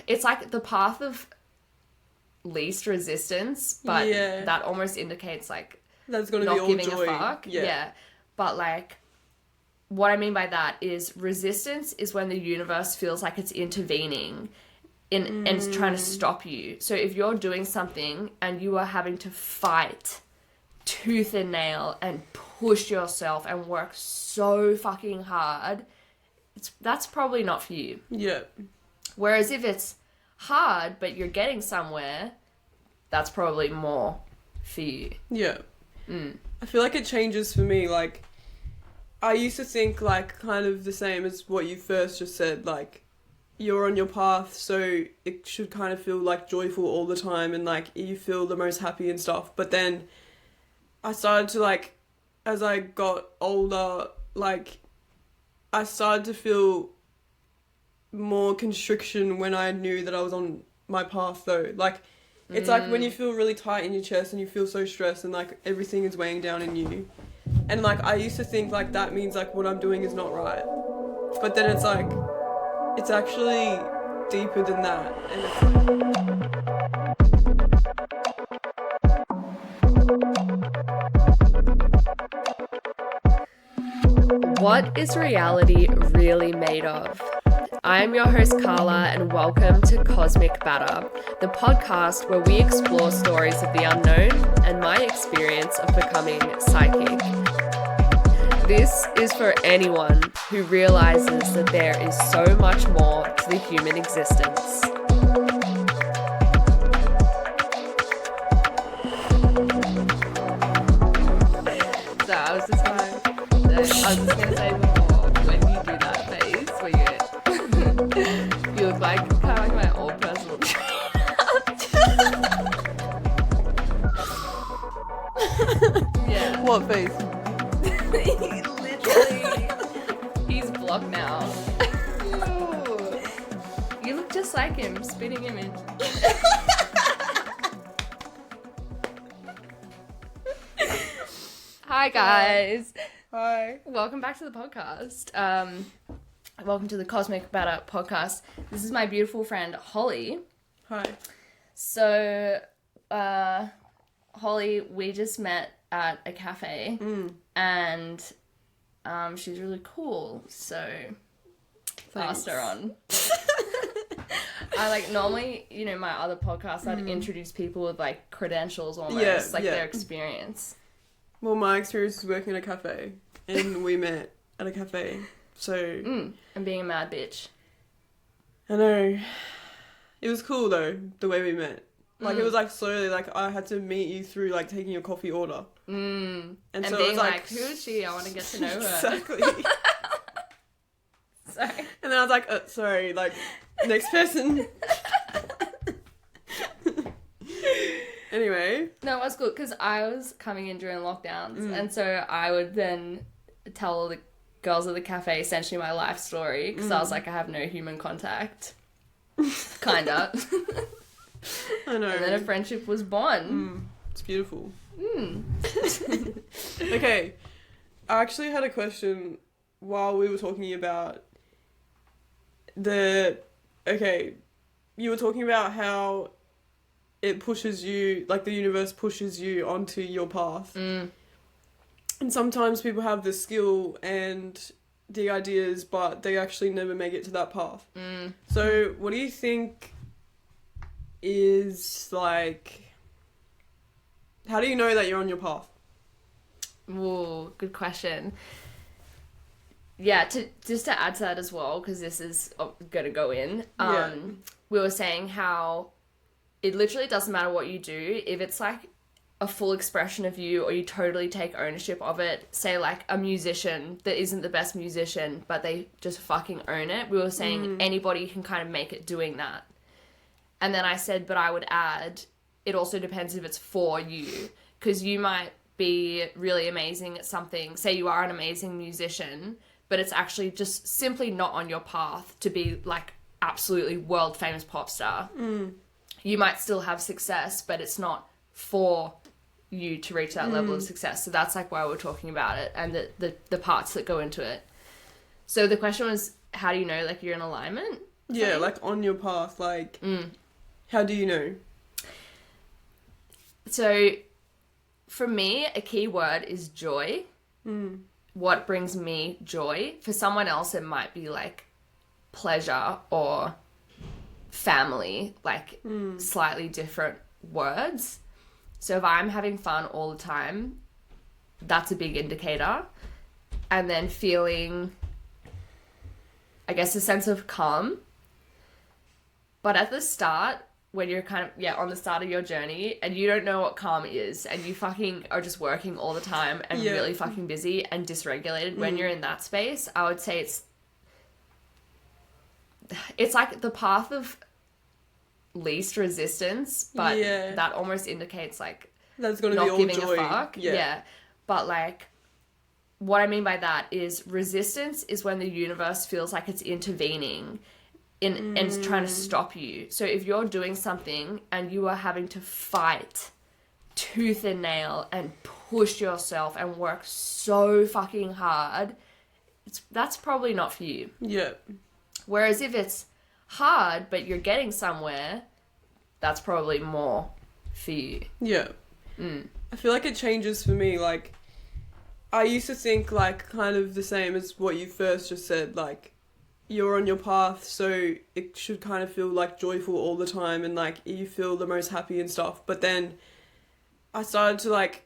it's like the path of least resistance, but that almost indicates like that's gonna not be all giving joy. a fuck. Yeah. But like, what I mean by that is resistance is when the universe feels like it's intervening and it's trying to stop you. So if you're doing something and you are having to fight tooth and nail and push yourself and work so fucking hard, that's probably not for you. Yeah. Whereas if it's hard but you're getting somewhere, that's probably more for you. Yeah. I feel like it changes for me. Like, I used to think like kind of the same as what you first just said, like you're on your path, so it should kind of feel like joyful all the time and like you feel the most happy and stuff. But then I started to like, as I got older, like I started to feel more constriction when I knew that I was on my path though. Like, it's like when you feel really tight in your chest and you feel so stressed and like everything is weighing down in you. And like I used to think like that means like what I'm doing is not right. But then it's like, it's actually deeper than that. And it's... What is reality really made of? I am your host Karla and welcome to Cosmic Batter, the podcast where we explore stories of the unknown and my experience of becoming psychic. This is for anyone who realizes that there is so much more to the human existence. So I was just going to say before, when you do that face where you look like kind of like my old personal trainer. Yeah. what face? He's blocked now. You look just like him, spitting image. Hi guys. Hi. Welcome back to the podcast. Welcome to the Cosmic Batter podcast. This is my beautiful friend Holly. Hi. So, Holly, we just met at a cafe, and she's really cool, so passed her on. I like normally, you know, my other podcasts, I'd introduce people with like credentials almost, their experience. Well, my experience is working at a cafe, and we met at a cafe, so... And being a mad bitch. I know. It was cool, though, the way we met. Like, it was, like, slowly, like, I had to meet you through, like, taking your coffee order. And so being it was like, who is she? I want to get to know her. Exactly. Sorry. And then I was like, sorry, like, next person. Anyway. No, it was good, because I was coming in during lockdowns, and so I would then tell all the girls at the cafe essentially my life story, because I was like, I have no human contact. Kinda. I know. And then a friendship was born. It's beautiful. Okay. I actually had a question while we were talking about you were talking about how it pushes you, like the universe pushes you onto your path. And sometimes people have the skill and the ideas, but they actually never make it to that path. So what do you think is, like, how do you know that you're on your path? Ooh, good question. Yeah, just to add to that as well, because this is going to go in, we were saying how it literally doesn't matter what you do. If it's like a full expression of you or you totally take ownership of it, say like a musician that isn't the best musician, but they just fucking own it. We were saying anybody can kind of make it doing that. And then I said, but I would add, it also depends if it's for you, because you might be really amazing at something. Say you are an amazing musician, but it's actually just simply not on your path to be like absolutely world famous pop star. You might still have success, but it's not for you to reach that level of success. So that's like why we're talking about it and the parts that go into it. So the question was, how do you know like you're in alignment? Yeah, like on your path, like, how do you know? So, for me, a key word is joy. What brings me joy? For someone else, it might be like pleasure or family, like slightly different words. So if I'm having fun all the time, that's a big indicator. And then feeling, I guess, a sense of calm. But at the start, when you're kind of, on the start of your journey and you don't know what calm is and you fucking are just working all the time and really fucking busy and dysregulated, when you're in that space, I would say it's like the path of least resistance, but that almost indicates like that's gonna not be all giving joy. a fuck. Yeah. But like, what I mean by that is resistance is when the universe feels like it's intervening and it's trying to stop you. So if you're doing something and you are having to fight tooth and nail and push yourself and work so fucking hard, that's probably not for you. Yeah. Whereas if it's hard but you're getting somewhere, that's probably more for you. Yeah. I feel like it changes for me. Like, I used to think like kind of the same as what you first just said, like you're on your path, so it should kind of feel like joyful all the time and like you feel the most happy and stuff. But then I started to like,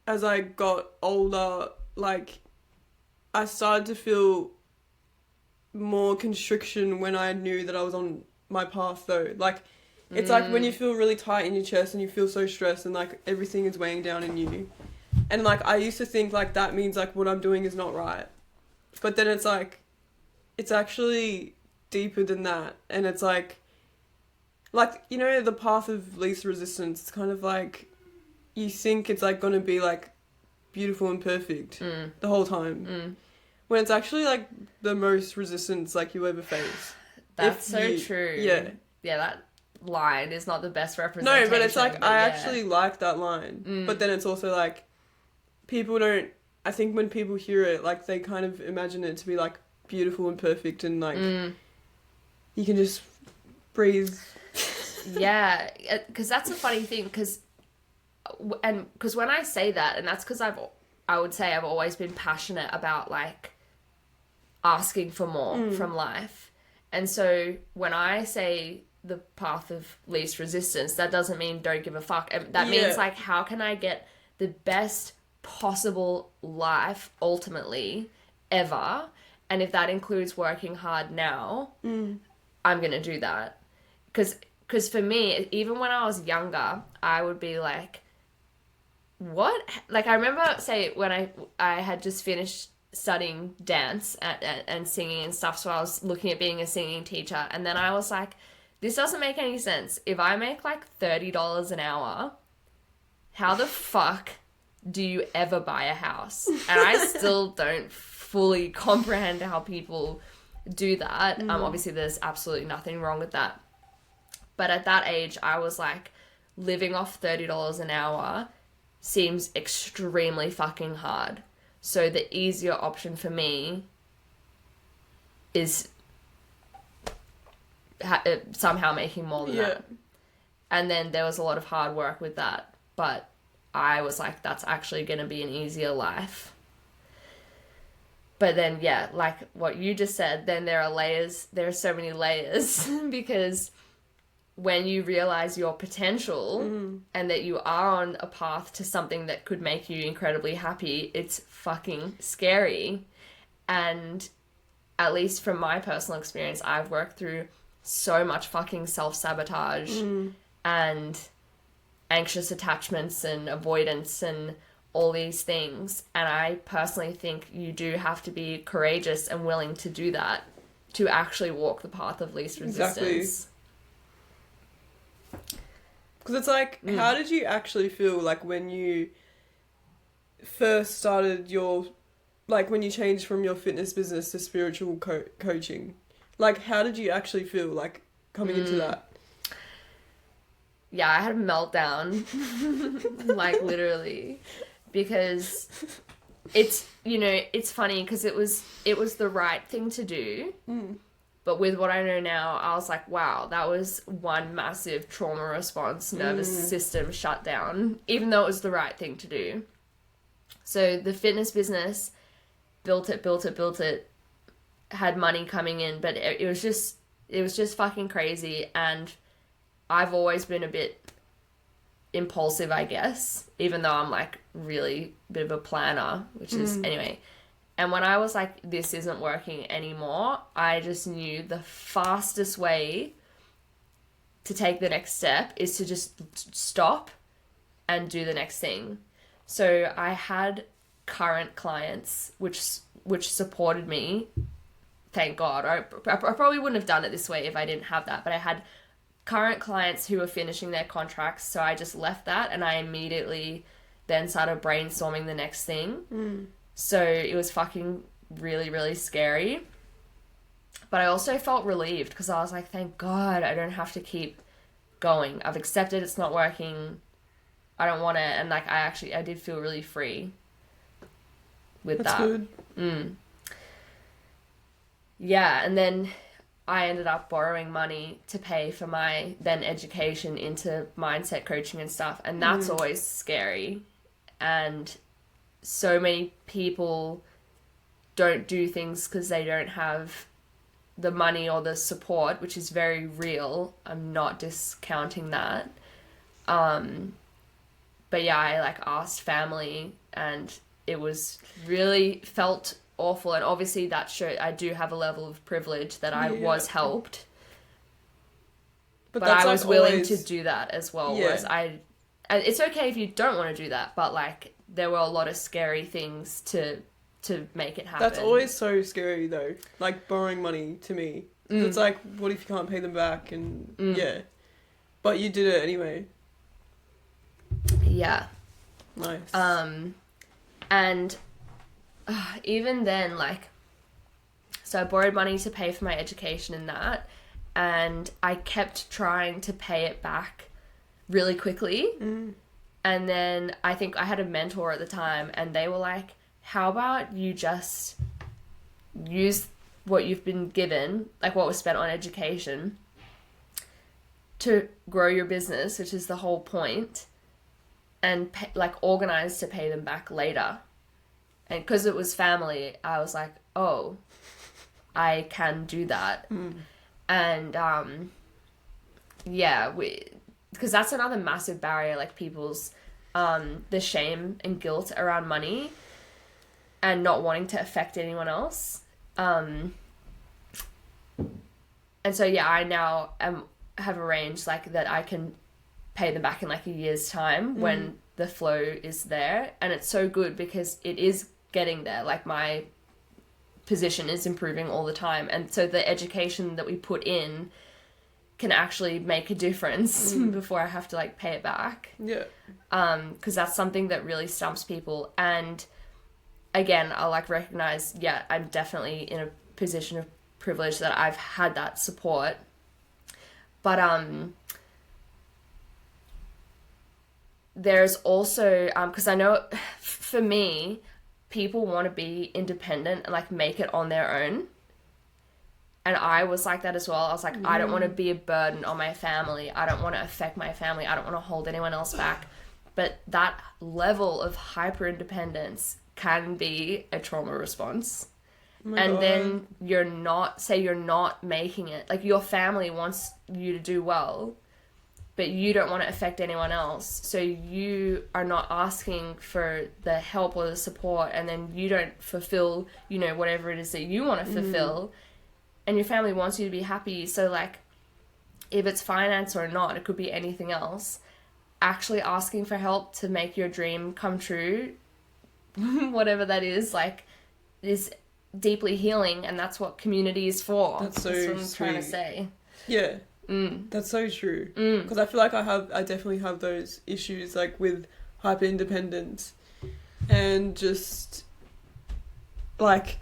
as I got older, like I started to feel more constriction when I knew that I was on my path though. Like, it's like when you feel really tight in your chest and you feel so stressed and like everything is weighing down in you. And like I used to think like that means like what I'm doing is not right. But then it's like, it's actually deeper than that. And it's like, you know, the path of least resistance, it's kind of like, you think it's like going to be like beautiful and perfect the whole time. When it's actually like the most resistance like you ever face. That's so true. Yeah. Yeah, that line is not the best representation. No, but it's like, I actually like that line. But then it's also like, people don't, I think when people hear it, like they kind of imagine it to be like beautiful and perfect and like you can just breathe. Yeah, because that's a funny thing, because when I say that, and that's because I would say I've always been passionate about like asking for more from life. And so when I say the path of least resistance, that doesn't mean don't give a fuck. That means like, how can I get the best possible life ultimately ever? And if that includes working hard now, I'm going to do that. Because for me, even when I was younger, I would be like, what? Like, I remember, say, when I had just finished studying dance and singing and stuff, so I was looking at being a singing teacher, and then I was like, this doesn't make any sense. If I make like $30 an hour, how the fuck do you ever buy a house? And I still don't fully comprehend how people do that. Obviously, there's absolutely nothing wrong with that. But at that age, I was like, living off $30 an hour seems extremely fucking hard. So the easier option for me is somehow making more than that. And then there was a lot of hard work with that. But I was like, that's actually going to be an easier life. But then, like what you just said, then there are layers. There are so many layers because when you realize your potential and that you are on a path to something that could make you incredibly happy, it's fucking scary. And at least from my personal experience, I've worked through so much fucking self-sabotage and anxious attachments and avoidance and all these things. And I personally think you do have to be courageous and willing to do that to actually walk the path of least resistance. Because it's like, how did you actually feel like when you first started your, like when you changed from your fitness business to spiritual coaching? Like, how did you actually feel like coming into that? Yeah, I had a meltdown, like literally, because it's, you know, it's funny because it was the right thing to do, But with what I know now, I was like, wow, that was one massive trauma response, nervous system shutdown, even though it was the right thing to do. So the fitness business, built it, had money coming in, but it was just fucking crazy. And I've always been a bit impulsive, I guess, even though I'm like really a bit of a planner, which is anyway. And when I was like, this isn't working anymore, I just knew the fastest way to take the next step is to just stop and do the next thing. So I had current clients which supported me. Thank God. I probably wouldn't have done it this way if I didn't have that. But I had current clients who were finishing their contracts, so I just left that and I immediately then started brainstorming the next thing. So it was fucking really, really scary. But I also felt relieved because I was like, thank God I don't have to keep going. I've accepted it's not working. I don't want it. And like, I did feel really free with that. That's good. Yeah, and then I ended up borrowing money to pay for my then education into mindset coaching and stuff. And that's always scary. And so many people don't do things because they don't have the money or the support, which is very real. I'm not discounting that. But yeah, I like asked family and it was really felt awful. And obviously that showed I do have a level of privilege that I was helped. But I was like willing to do that as well. Yeah. Whereas it's okay if you don't want to do that, but like there were a lot of scary things to make it happen. That's always so scary though. Like borrowing money to me. It's like, what if you can't pay them back? And yeah. But you did it anyway. Yeah. Nice. And even then, like, so I borrowed money to pay for my education and that, and I kept trying to pay it back really quickly. And then I think I had a mentor at the time and they were like, how about you just use what you've been given, like what was spent on education, to grow your business, which is the whole point, and organize to pay them back later. And because it was family, I was like, oh, I can do that. And yeah, because that's another massive barrier, like people's the shame and guilt around money and not wanting to affect anyone else. And so yeah, I now have arranged like that I can pay them back in like a year's time when the flow is there. And it's so good because it is getting there. Like my position is improving all the time, and so the education that we put in can actually make a difference before I have to like pay it back. Yeah. Because that's something that really stumps people. And again, I'll like recognize, yeah, I'm definitely in a position of privilege that I've had that support. But there's also because I know for me, people want to be independent and like make it on their own. And I was like that as well. I was like, I don't want to be a burden on my family. I don't want to affect my family. I don't want to hold anyone else back. But that level of hyper independence can be a trauma response. Oh and God. Then you're not making it. Like your family wants you to do well, but you don't want to affect anyone else. So you are not asking for the help or the support, and then you don't fulfill, whatever it is that you want to fulfill. And your family wants you to be happy. So like, if it's finance or not, it could be anything else. Actually asking for help to make your dream come true, whatever that is, like, is deeply healing, and that's what community is for. That's so what I'm sweet. trying to say. Yeah. That's so true. Because I feel like I definitely have those issues, like with hyper independence, and just like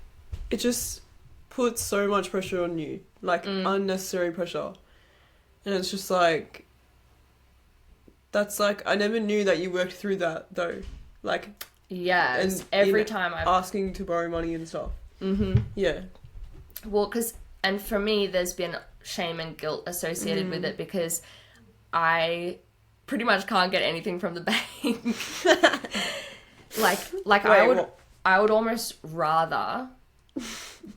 it just puts so much pressure on you, like unnecessary pressure, and it's just like that's like I never knew that you worked through that though, like and every time I'm asking to borrow money and stuff. Yeah. Well, because And for me, there's been shame and guilt associated with it because I pretty much can't get anything from the bank. Like I would almost rather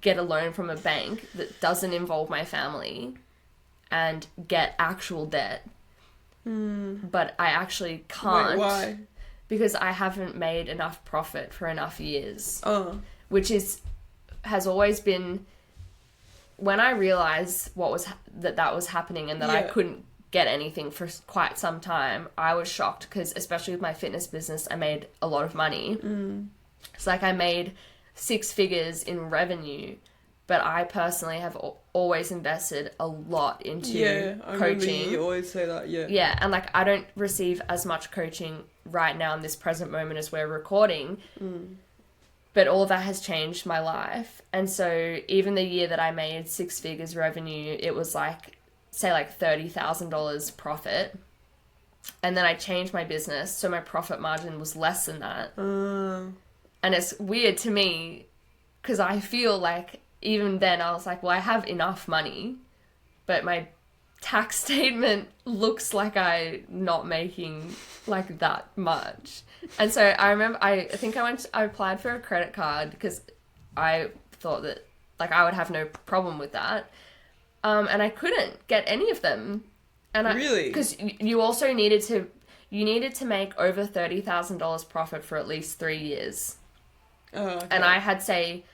get a loan from a bank that doesn't involve my family and get actual debt. But I actually can't. Wait, why? Because I haven't made enough profit for enough years. Which has always been, when I realized that was happening and that I couldn't get anything for quite some time, I was shocked because especially with my fitness business, I made a lot of money. It's like I made 6 figures in revenue, but I personally have always invested a lot into I coaching. remember you always say that, Yeah, and like I don't receive as much coaching right now in this present moment as we're recording. But all of that has changed my life. And so even the year that I made 6 figures revenue, it was like, say like $30,000 profit. And then I changed my business, so my profit margin was less than that. And it's weird to me because I feel like even then I was like, well, I have enough money, but my tax statement looks like I'm not making like that much. And so I remember, I think I applied for a credit card because I thought that like I would have no problem with that. And I couldn't get any of them. And really? Because you also needed to make over $30,000 profit for at least 3 years. Okay. And I had, say,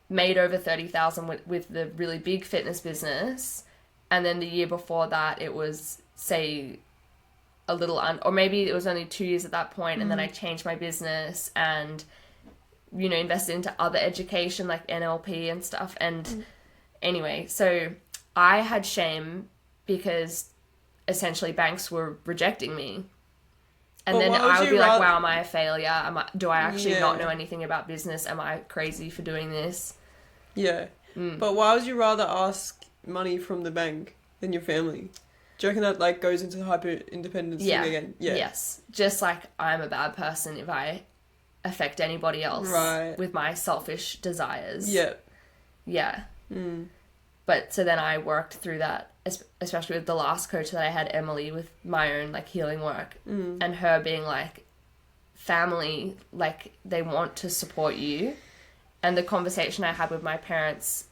made over 30,000 with the really big fitness business. And then the year before that, it was, say, a little or maybe it was only 2 years at that point, and then I changed my business and, you know, invested into other education like NLP and stuff. And anyway, so I had shame because essentially banks were rejecting me. And then I would be like, wow, am I a failure? Do I actually not know anything about business? Am I crazy for doing this? Yeah. But why would you rather ask money from the bank than your family? Do you reckon that like goes into the hyper independence thing again? Yeah. Yes. Just like I'm a bad person if I affect anybody else with my selfish desires. Yeah. Yeah. But so then I worked through that, especially with the last coach that I had, Emily, with my own like healing work and her being like, family, like they want to support you. And the conversation I had with my parents,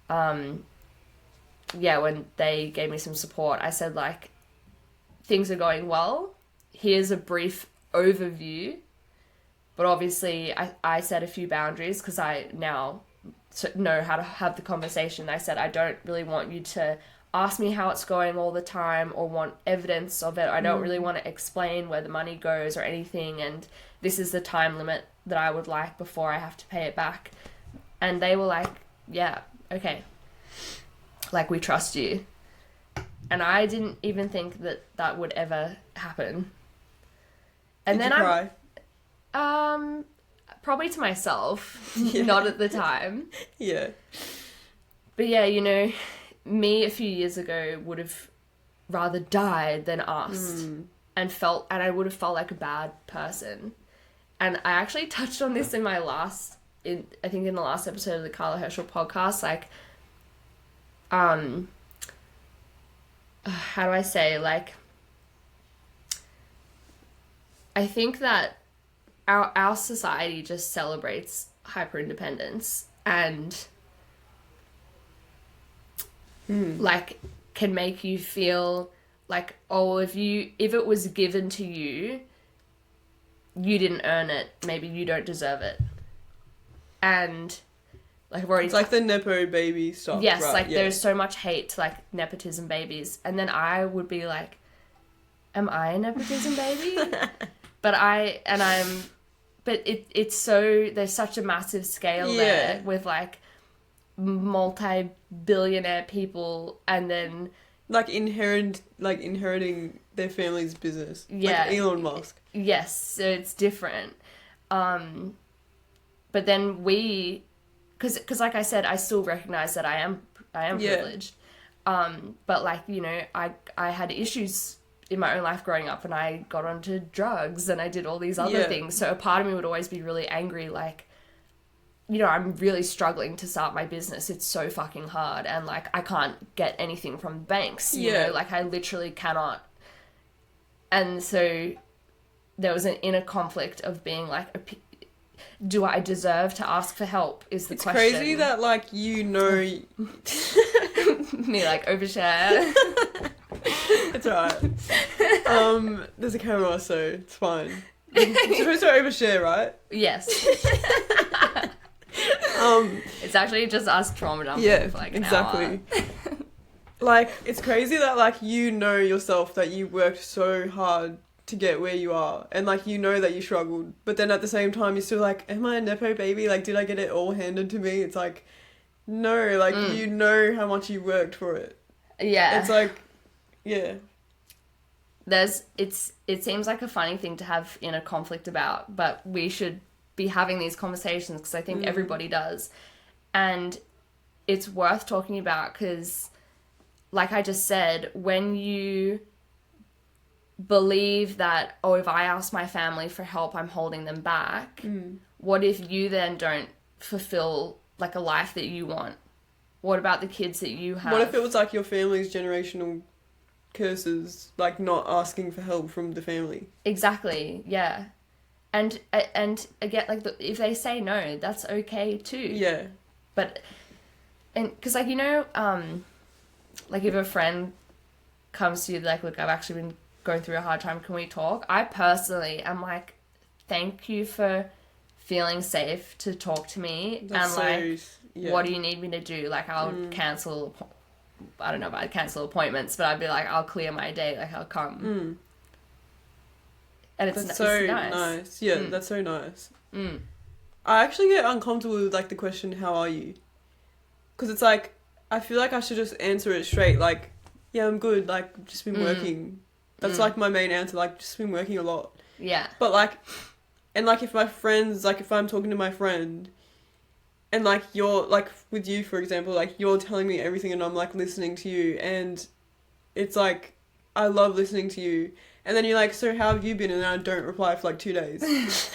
when they gave me some support, I said like, things are going well. Here's a brief overview. But obviously I set a few boundaries because I now know how to have the conversation. I said, I don't really want you to ask me how it's going all the time or want evidence of it. I don't really want to explain where the money goes or anything. And this is the time limit that I would like before I have to pay it back. And they were like, yeah, okay. Like, we trust you. And I didn't even think that that would ever happen. And Did then you cry? Probably to myself, not at the time. Yeah. But yeah, you know, me a few years ago would have rather died than asked and I would have felt like a bad person. And I actually touched on this in my I think in the last episode of the Karla podcast, like, how do I say, like, I think that our society just celebrates hyper-independence and like can make you feel like, oh, if it was given to you, you didn't earn it, maybe you don't deserve it. And like I've already it's like the Nepo baby stuff. Yes, right, like there's so much hate to like nepotism babies. And then I would be like, am I a nepotism baby? But it's so, there's such a massive scale there with like multi-billionaire people and then like inheriting their family's business. Like Elon Musk. Yes, so it's different. But then because like I said, I still recognize that I am privileged. But like, you know, I had issues in my own life growing up and I got onto drugs and I did all these other things. So a part of me would always be really angry, like, you know, I'm really struggling to start my business. It's so fucking hard. And, like, I can't get anything from banks, you know? Like, I literally cannot. And so there was an inner conflict of being like, do I deserve to ask for help is the question. It's crazy that, like, you know... Me, like, overshare. It's alright. There's a camera, so it's fine. You're supposed to overshare, right? Yes. It's actually just us trauma dumping for like an hour. Like, it's crazy that, like, you know yourself that you worked so hard to get where you are, and, like, you know that you struggled, but then at the same time you're still like, am I a nepo baby? Like, did I get it all handed to me? It's like, no, like, you know how much you worked for it. Yeah. It's like, yeah. It seems like a funny thing to have inner conflict about, but we should be having these conversations because I think everybody does. And it's worth talking about because, like I just said, when you believe that, oh, if I ask my family for help, I'm holding them back, what if you then don't fulfill, like, a life that you want? What about the kids that you have? What if it was, like, your family's generational curses, like, not asking for help from the family? Exactly, yeah. And again, like, if they say no, that's okay too. Yeah. But, and, because, like, you know, like, if a friend comes to you, like, look, I've actually been going through a hard time, can we talk? I personally am like, thank you for feeling safe to talk to me. That's and, like, what do you need me to do? Like, I'll cancel, I don't know if I'd cancel appointments, but I'd be like, I'll clear my day, like, I'll come. And that's so nice. Yeah, that's so nice. I actually get uncomfortable with, like, the question, how are you? Because it's like, I feel like I should just answer it straight, like, yeah, I'm good, like, just been working. That's, like, my main answer, like, just been working a lot. Yeah. But, like, and, like, if my friends, like, if I'm talking to my friend, and, like, you're, like, with you, for example, like, you're telling me everything and I'm, like, listening to you, and it's, like, I love listening to you. And then you're like, so how have you been? And then I don't reply for, like, 2 days.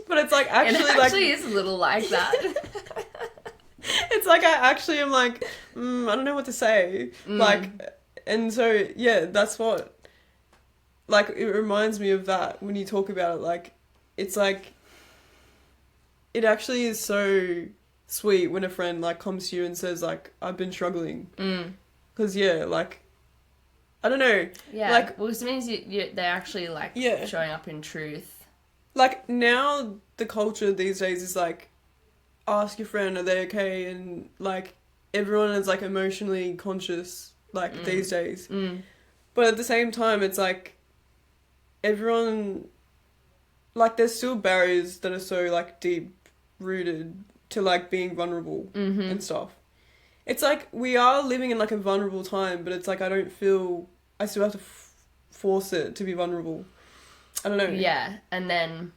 But it's, like, actually, it actually is a little like that. It's, like, I actually am, like, I don't know what to say. Like, and so, yeah, that's what, like, it reminds me of that when you talk about it. Like, it's, like, it actually is so sweet when a friend, like, comes to you and says, like, I've been struggling. Because, yeah, like, I don't know. Yeah, like, well, it means they're actually, like, showing up in truth. Like, now the culture these days is, like, ask your friend, are they okay? And, like, everyone is, like, emotionally conscious, like, these days. But at the same time, it's, like, everyone, like, there's still barriers that are so, like, deep-rooted to, like, being vulnerable and stuff. It's like, we are living in, like, a vulnerable time, but it's like, I don't feel, I still have to force it to be vulnerable. I don't know. Yeah, and then,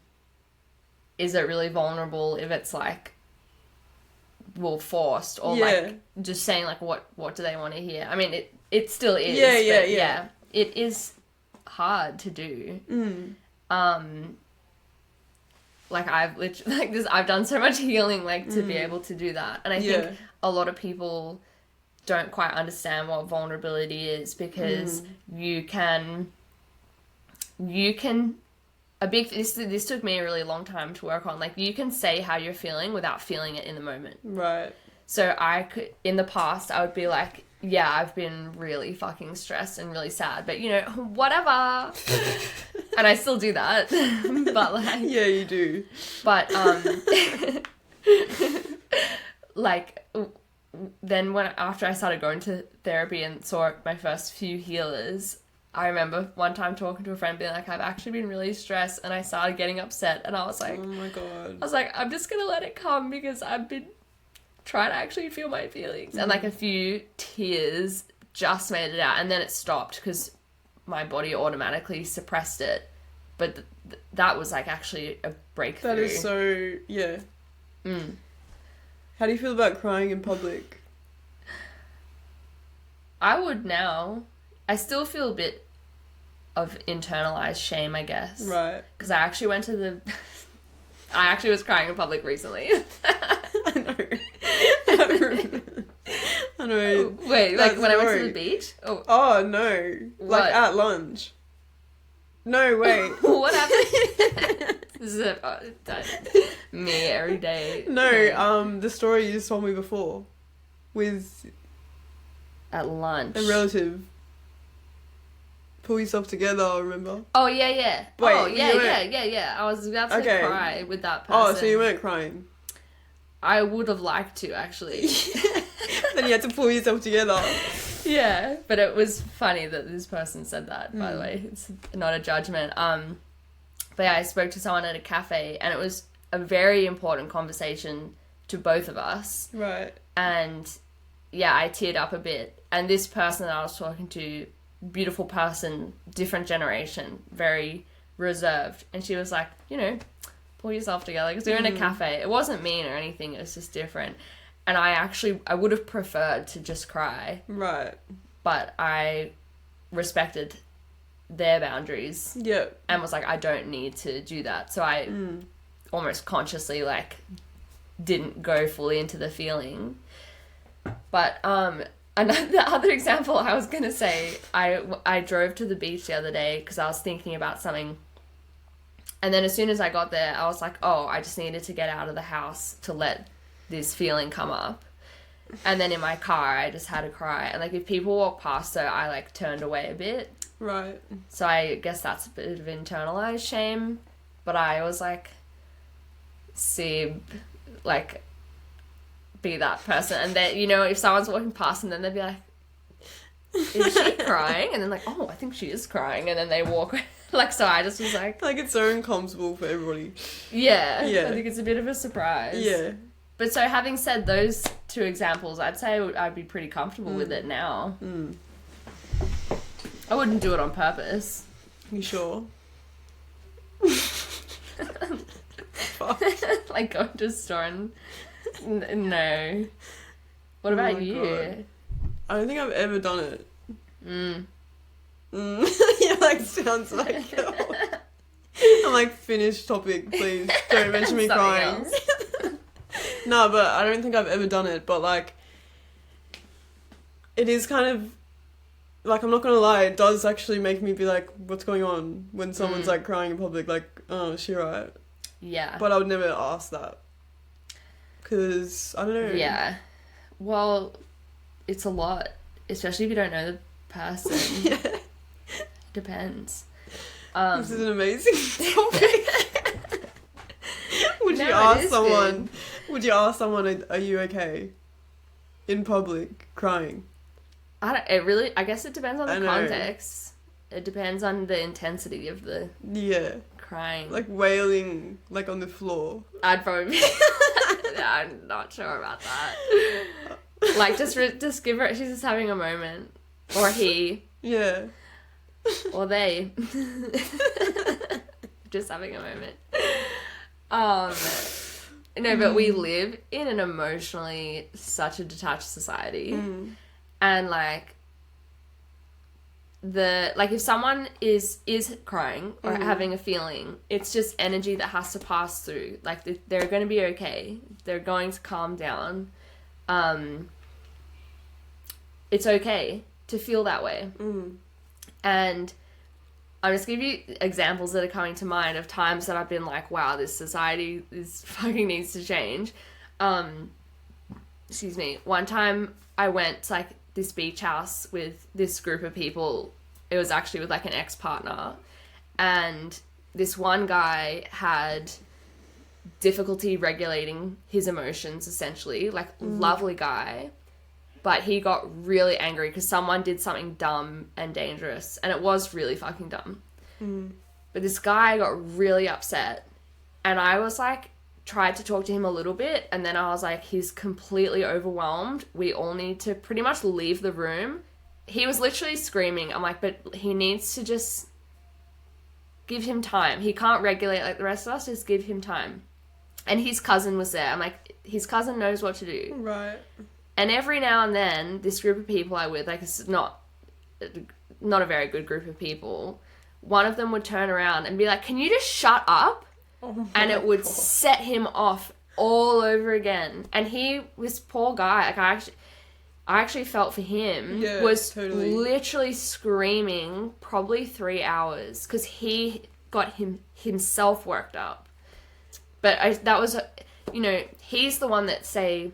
is it really vulnerable if it's, like, well, forced, or, like, just saying, like, what do they want to hear? I mean, it still is. Yeah. It is hard to do. Like, I've done so much healing, like, to be able to do that. And I think a lot of people don't quite understand what vulnerability is, because you can, this took me a really long time to work on. Like, you can say how you're feeling without feeling it in the moment. Right. So in the past, I would be like, yeah, I've been really fucking stressed and really sad, but, you know, whatever. And I still do that. But, like... Yeah, you do. But, like, then after I started going to therapy and saw my first few healers, I remember one time talking to a friend being like, I've actually been really stressed, and I started getting upset, and I was like... Oh my God. I was like, I'm just gonna let it come, because I've been... try to actually feel my feelings. And, like, a few tears just made it out, and then it stopped because my body automatically suppressed it. But that was, like, actually a breakthrough. That is so, yeah. How do you feel about crying in public? I would now. I still feel a bit of internalized shame, I guess. Right. Because I actually went to I actually was crying in public recently. I know. I know. Wait, like when I went to the beach? Oh no. What? Like at lunch. No, wait. What happened? This is me every day. No, the story you just told me before. With at lunch. a relative. Pull yourself together, remember? Oh, yeah. Wait, oh, yeah. I was about to cry with that person. Oh, so you weren't crying? I would have liked to, actually. Then you had to pull yourself together. Yeah, but it was funny that this person said that, by the way. It's not a judgment. But yeah, I spoke to someone at a cafe, and it was a very important conversation to both of us. Right. And yeah, I teared up a bit. And this person that I was talking to, beautiful person, different generation, very reserved. And she was like, pull yourself together. Because we were in a cafe. It wasn't mean or anything. It was just different. And I would have preferred to just cry. Right. But I respected their boundaries. Yeah. And was like, I don't need to do that. So I almost consciously, didn't go fully into the feeling. But the other example I was going to say, I drove to the beach the other day because I was thinking about something. And then as soon as I got there, I was like, oh, I just needed to get out of the house to let this feeling come up. And then in my car, I just had to cry. And, if people walk past her, I, turned away a bit. Right. So I guess that's a bit of internalized shame. But I was be that person. And then, if someone's walking past and then they'd be like, is she crying? And then oh, I think she is crying. And then they walk so I just was like... it's so uncomfortable for everybody. Yeah. I think it's a bit of a surprise. Yeah. But so having said those two examples, I'd say I'd be pretty comfortable with it now. I wouldn't do it on purpose. You sure? Fuck. Go to a store and... No. What about you? God. I don't think I've ever done it. Yeah, sounds like... I'm finish topic, please. Don't mention me crying. No, but I don't think I've ever done it, but, it is kind of... I'm not gonna lie, it does actually make me be like, what's going on? When someone's, crying in public, oh, is she right? Yeah. But I would never ask that. Because, I don't know. Yeah. Well, it's a lot. Especially if you don't know the person. Yeah. Depends. This is an amazing topic. Would you ask someone, are you okay? In public, crying? I guess it depends on the context. It depends on the intensity of the crying. Wailing, on the floor. I'd probably be... I'm not sure about that. Just give her... She's just having a moment. Or he. Yeah. Or they. Just having a moment. No, but we live in an emotionally such a detached society. And if someone is crying or having a feeling, it's just energy that has to pass through. They're going to be okay. They're going to calm down. It's okay to feel that way. And I'll just give you examples that are coming to mind of times that I've been like, wow, this society fucking needs to change. Excuse me. One time I went to this beach house with this group of people. It was actually with an ex-partner. And this one guy had difficulty regulating his emotions, essentially. Lovely guy. But he got really angry because someone did something dumb and dangerous. And it was really fucking dumb. But this guy got really upset. And I was tried to talk to him a little bit. And then I was he's completely overwhelmed. We all need to pretty much leave the room. He was literally screaming. I'm but he needs to just give him time. He can't regulate like the rest of us. Just give him time. And his cousin was there. I'm his cousin knows what to do. Right. And every now and then, this group of people I'm with, it's not a very good group of people, one of them would turn around and be can you just shut up? and it would set him off all over again. And he was poor guy. Like I actually felt for him. Yeah, was totally. literally screaming probably 3 hours because he got himself worked up. But that was, he's the one that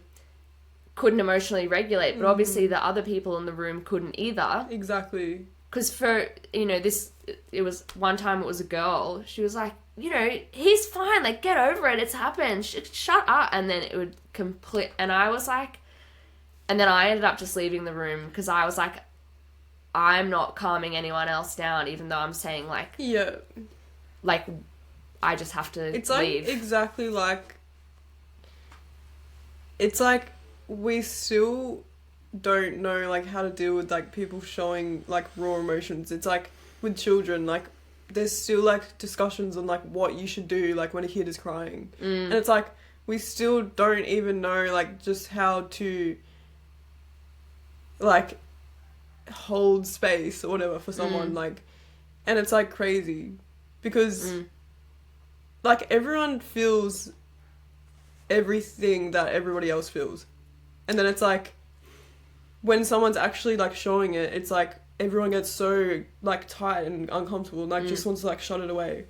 couldn't emotionally regulate, but obviously the other people in the room couldn't either. Exactly. Because for, it was one time it was a girl. She was like, he's fine. Like, get over it. It's happened. Shut up. And then it would and I was like, and then I ended up just leaving the room because I was like, I'm not calming anyone else down, even though I'm saying like, yeah, like, I just have to it's leave. Like exactly like, it's like we still don't know like how to deal with like people showing like raw emotions. It's like with children, like there's still like discussions on like what you should do like when a kid is crying, and it's like we still don't even know like just how to like hold space or whatever for someone, like, and it's like crazy because like everyone feels everything that everybody else feels, and then it's like when someone's actually like showing it, it's like everyone gets so like tight and uncomfortable and like just wants to like shut it away,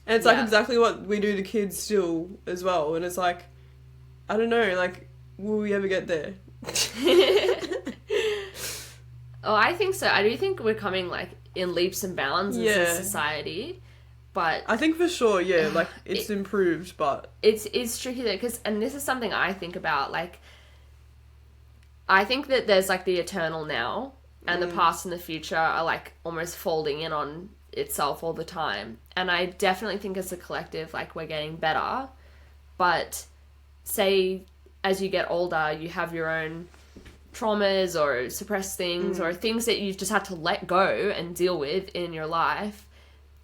and it's like exactly what we do to kids still as well, and it's like I don't know, like will we ever get there? Oh, I think so. I do think we're coming like in leaps and bounds as a society, but I think for sure, yeah, like it's improved, but it's tricky though, and this is something I think about. Like, I think that there's like the eternal now, and the past and the future are like almost folding in on itself all the time. And I definitely think as a collective, like we're getting better, but say as you get older, you have your own traumas or suppressed things or things that you've just had to let go and deal with in your life,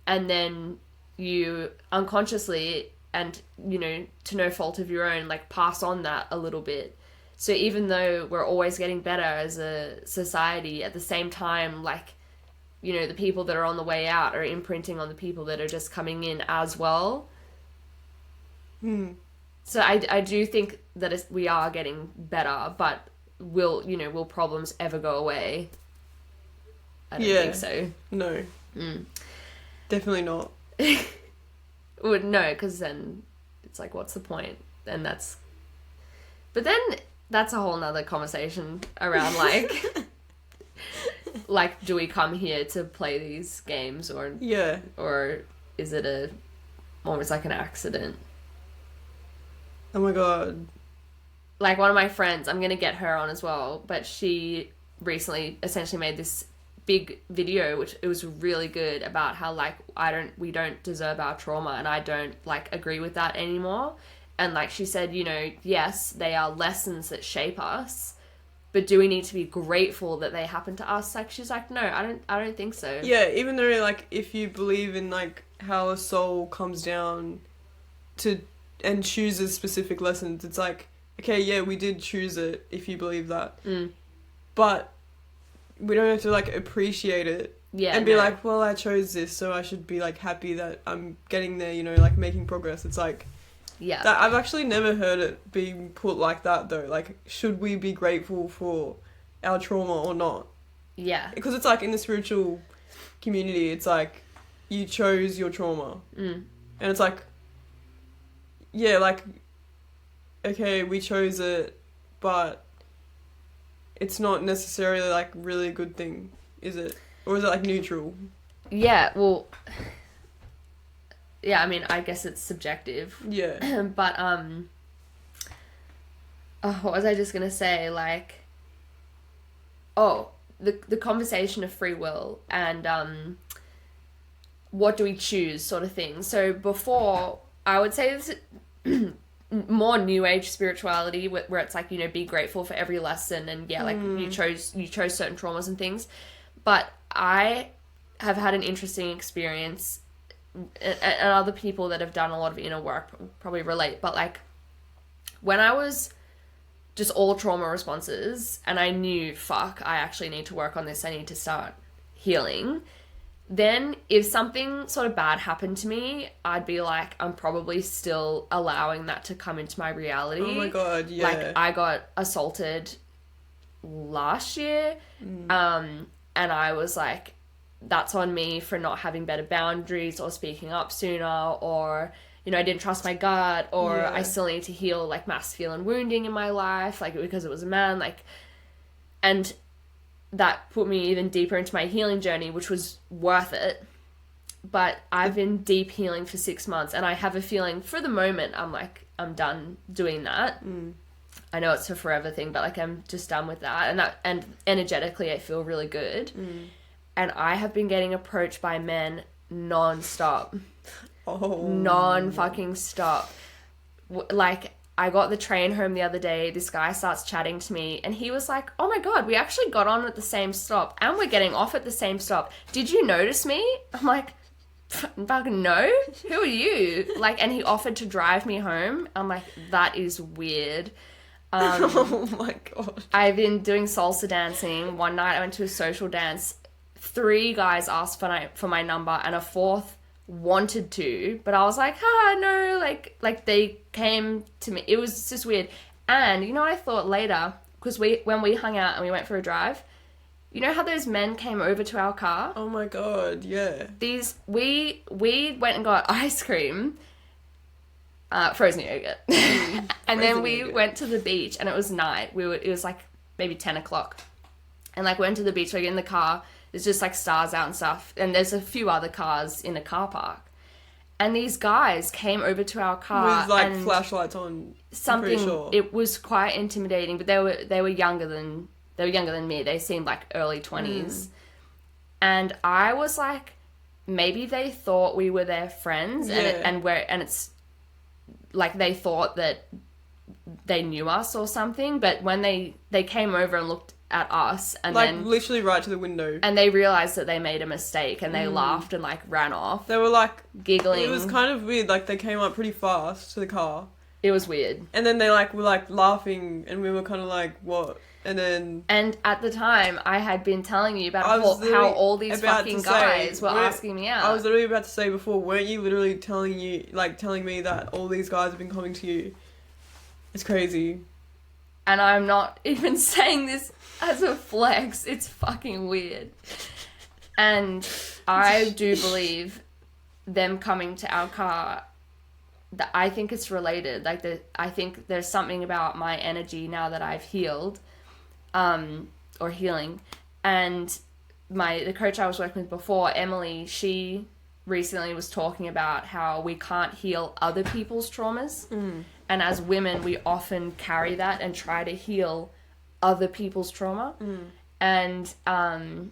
and then you unconsciously and to no fault of your own like pass on that a little bit. So even though we're always getting better as a society, at the same time, like the people that are on the way out are imprinting on the people that are just coming in as well. So I do think that we are getting better, but will problems ever go away? I don't think so. No. Definitely not. Well, no, because then it's like, what's the point? And but then that's a whole nother conversation around like, like, do we come here to play these games or is it almost like an accident? Oh my god. Like one of my friends, I'm going to get her on as well, but she recently essentially made this big video, which it was really good, about how like we don't deserve our trauma, and I don't like agree with that anymore. And like she said, yes, they are lessons that shape us, but do we need to be grateful that they happen to us? Like she's like, no, I don't think so. Yeah, even though like if you believe in like how a soul comes down to and chooses specific lessons, it's like, okay, yeah, we did choose it if you believe that. But we don't have to like appreciate it and be like, well, I chose this, so I should be like happy that I'm getting there, like making progress. It's like, that I've actually never heard it being put like that though. Like, should we be grateful for our trauma or not? Yeah. Because it's like in the spiritual community, it's like you chose your trauma. And it's like, yeah, like, okay, we chose it, but it's not necessarily like really a good thing, is it? Or is it like neutral? Yeah, well, yeah, I mean, I guess it's subjective. Yeah. But, what was I just gonna say? Like, the conversation of free will and, what do we choose sort of thing. So before, I would say this more new age spirituality where it's like, be grateful for every lesson and like you chose certain traumas and things. But I have had an interesting experience, and other people that have done a lot of inner work probably relate, but like when I was just all trauma responses and I knew, fuck, I actually need to work on this, I need to start healing, then if something sort of bad happened to me, I'd be like, I'm probably still allowing that to come into my reality. Oh my God, yeah. Like, I got assaulted last year, and I was like, that's on me for not having better boundaries or speaking up sooner, or, you know, I didn't trust my gut, or I still need to heal, like, masculine wounding in my life, like, because it was a man, like, and that put me even deeper into my healing journey, which was worth it. But I've been deep healing for 6 months, and I have a feeling for the moment I'm like, I'm done doing that. I know it's a forever thing, but like, I'm just done with that. And energetically I feel really good. And I have been getting approached by men non-stop. Non-fucking stop. Like, I got the train home the other day, this guy starts chatting to me, and he was like, oh my God, we actually got on at the same stop, and we're getting off at the same stop. Did you notice me? I'm like, fucking no? Who are you? Like, and he offered to drive me home. I'm like, that is weird. Oh my God. I've been doing salsa dancing. One night I went to a social dance. 3 guys asked for my number, and a 4th wanted to, but I was like, no, like they came to me. It was just weird. And you know what I thought later, because when we hung out and we went for a drive, you know how those men came over to our car? Oh my God, yeah. We went and got ice cream, frozen yogurt, and then we went to the beach, and it was night. It was like maybe 10 o'clock, and like went to the beach. We get in the car. There's just like stars out and stuff. And there's a few other cars in a car park. And these guys came over to our car. With like flashlights on. Something, sure. It was quite intimidating, but they were younger than me. They seemed like early 20s. And I was like, maybe they thought we were their friends, and it's like they thought that they knew us or something. But when they came over and looked at us, and like, then literally right to the window, and they realized that they made a mistake, and they laughed and like ran off. They were like giggling. It was kind of weird. Like, they came up pretty fast to the car. It was weird. And then they like were like laughing, and we were kind of like, what? And at the time I had been telling you about how all these fucking guys were asking me out. I was literally about to say before, weren't you literally telling me that all these guys have been coming to you? It's crazy. And I'm not even saying this as a flex. It's fucking weird. And I do believe them coming to our car, that I think it's related. Like, I think there's something about my energy now that I've healed, or healing. And the coach I was working with before, Emily, she recently was talking about how we can't heal other people's traumas. And as women, we often carry that and try to heal other people's trauma. And and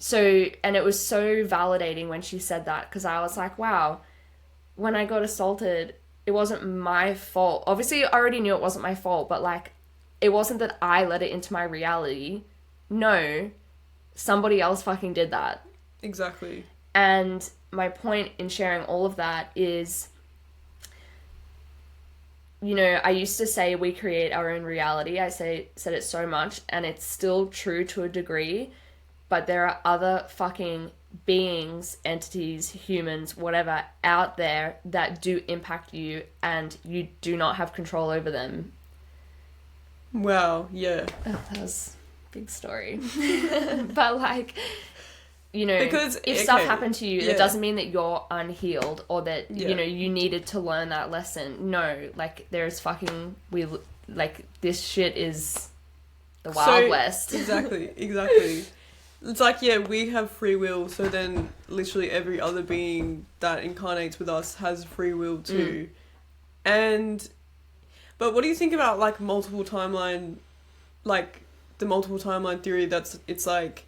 it was so validating when she said that, because I was like, wow, when I got assaulted, it wasn't my fault. Obviously, I already knew it wasn't my fault, but like, it wasn't that I let it into my reality. No, somebody else fucking did that. Exactly. And my point in sharing all of that is, you know, I used to say we create our own reality. I said it so much, and it's still true to a degree, but there are other fucking beings, entities, humans, whatever, out there that do impact you, and you do not have control over them. Wow, yeah. Oh, that was a big story. But like, you know, because if stuff happened to you, it doesn't mean that you're unhealed, or that, you know, you needed to learn that lesson. No, like, there's fucking, this shit is the Wild West. Exactly. It's like, we have free will, so then literally every other being that incarnates with us has free will too. But what do you think about, like, multiple timeline, like, the multiple timeline theory it's like,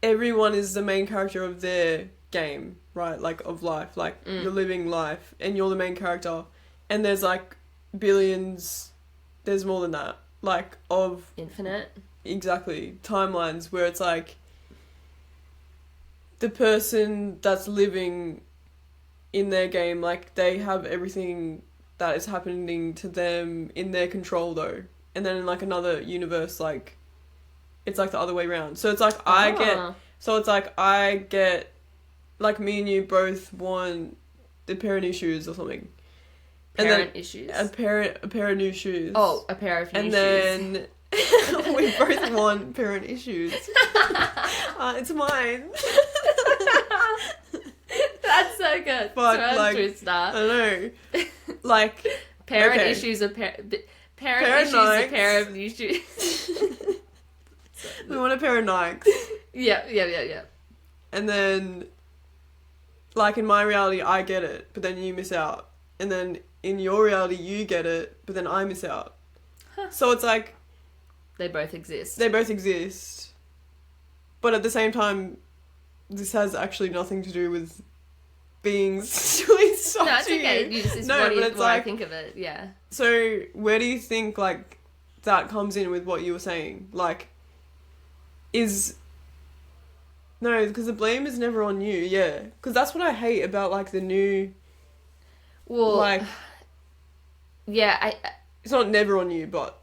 everyone is the main character of their game, right? Like, of life. Like, you're living life, and you're the main character. And there's, like, billions, there's more than that. Like, of... Infinite. Exactly. Timelines where it's, like, the person that's living in their game, like, they have everything that is happening to them in their control, though. And then in, like, another universe, like... It's like the other way around. So it's like, I So it's like I get, like me and you both want a pair of new shoes or something. Parent issues. A pair of new shoes. Oh, a pair of new shoes. And then we both want parent issues. It's mine. That's so good. But so like, I don't know. Like parent issues of parent issues a pair of new shoes. We want a pair of Nikes. Yeah. And then, like in my reality, I get it, but then you miss out. And then in your reality, you get it, but then I miss out. Huh. So it's like they both exist. But at the same time, this has actually nothing to do with beings doing stuff no, it's to okay. you. It's what I think of it, yeah. So where do you think, like, that comes in with what you were saying? Like, no, because the blame is never on you, yeah. Because that's what I hate about, like, the new... Well, like... Yeah, It's not never on you, but...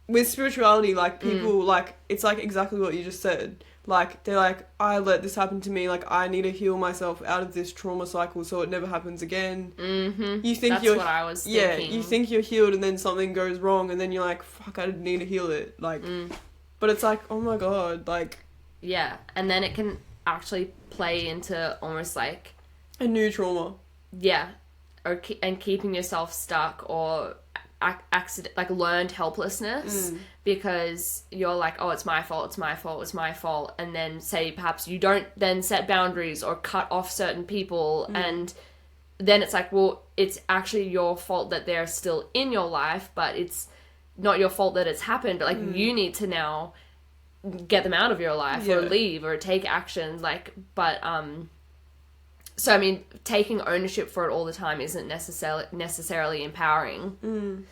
With spirituality, like, people, like, it's, like, exactly what you just said. Like, they're like, I let this happen to me, like, I need to heal myself out of this trauma cycle so it never happens again. Mm-hmm. You think that's what I was thinking. Yeah, you think you're healed and then something goes wrong and then you're like, fuck, I need to heal it. Like, but it's like, oh my god, like... Yeah, and then it can actually play into almost like... a new trauma. Yeah, and keeping yourself stuck or... like learned helplessness because you're like, oh, it's my fault, and then say perhaps you don't then set boundaries or cut off certain people, and then it's like, well, it's actually your fault that they're still in your life, but it's not your fault that it's happened, but like you need to now get them out of your life or leave or take action, like, but so I mean, taking ownership for it all the time isn't necessarily empowering.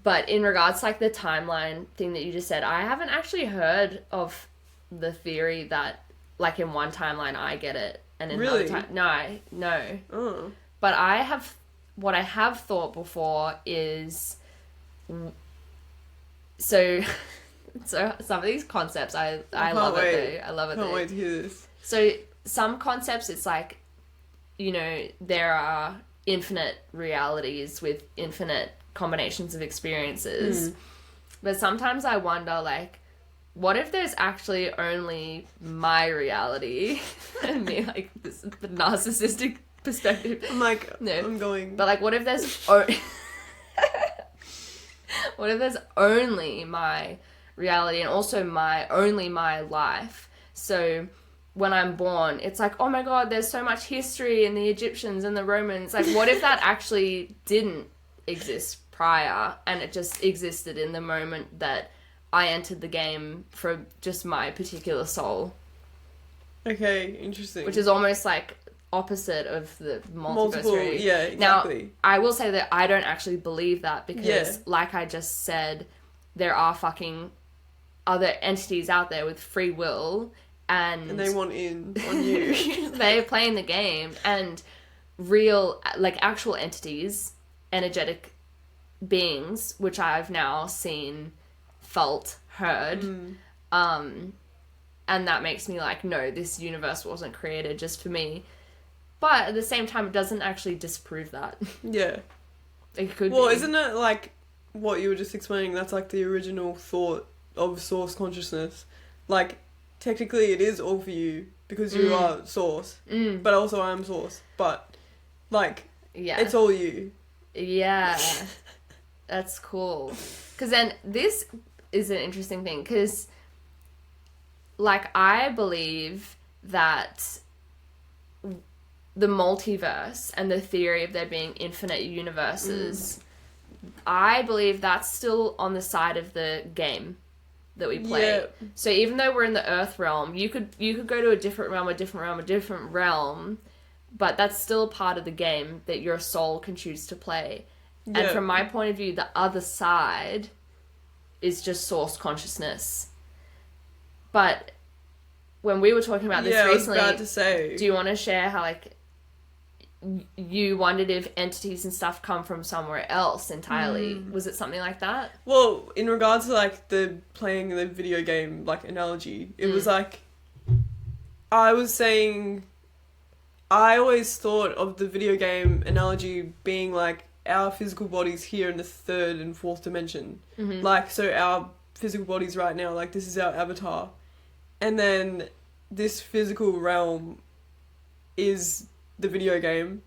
But in regards to like the timeline thing that you just said, I haven't actually heard of the theory that like in one timeline I get it and in another time no. Oh. But what I have thought before is so some of these concepts I love it though. I love it. Can't wait to hear this. So some concepts, it's like, you know, there are infinite realities with infinite combinations of experiences. But sometimes I wonder, like, what if there's actually only my reality? And me, like, this the narcissistic perspective. I'm like, no. I'm going. But, like, what if there's... what if there's only my reality and also only my life? So... when I'm born, it's like, oh my god, there's so much history in the Egyptians and the Romans. Like, what if that actually didn't exist prior and it just existed in the moment that I entered the game for just my particular soul? Okay, interesting. Which is almost like opposite of the multiple, yeah, exactly. Now, I will say that I don't actually believe that because, like I just said, there are fucking other entities out there with free will. And they want in on you. They're playing the game, and real, like, actual entities, energetic beings, which I've now seen, felt, heard, and that makes me like, no, this universe wasn't created just for me. But at the same time, it doesn't actually disprove that. Yeah. It could be. Well, isn't it like what you were just explaining? That's like the original thought of source consciousness. Like, technically it is all for you because you are source, but also I'm source, but like it's all you. Yeah. That's cool. Because then this is an interesting thing because like I believe that the multiverse and the theory of there being infinite universes, I believe that's still on the side of the game that we play. Yeah. So even though we're in the Earth realm, you could go to a different realm, but that's still a part of the game that your soul can choose to play. Yeah. And from my point of view, the other side is just source consciousness. But when we were talking about this recently, I was about to say, do you want to share how like you wondered if entities and stuff come from somewhere else entirely. Was it something like that? Well, in regards to like the playing the video game like analogy, it was like I was saying I always thought of the video game analogy being like our physical bodies here in the third and fourth dimension. Like, so our physical bodies right now, like this is our avatar. And then this physical realm is the video game.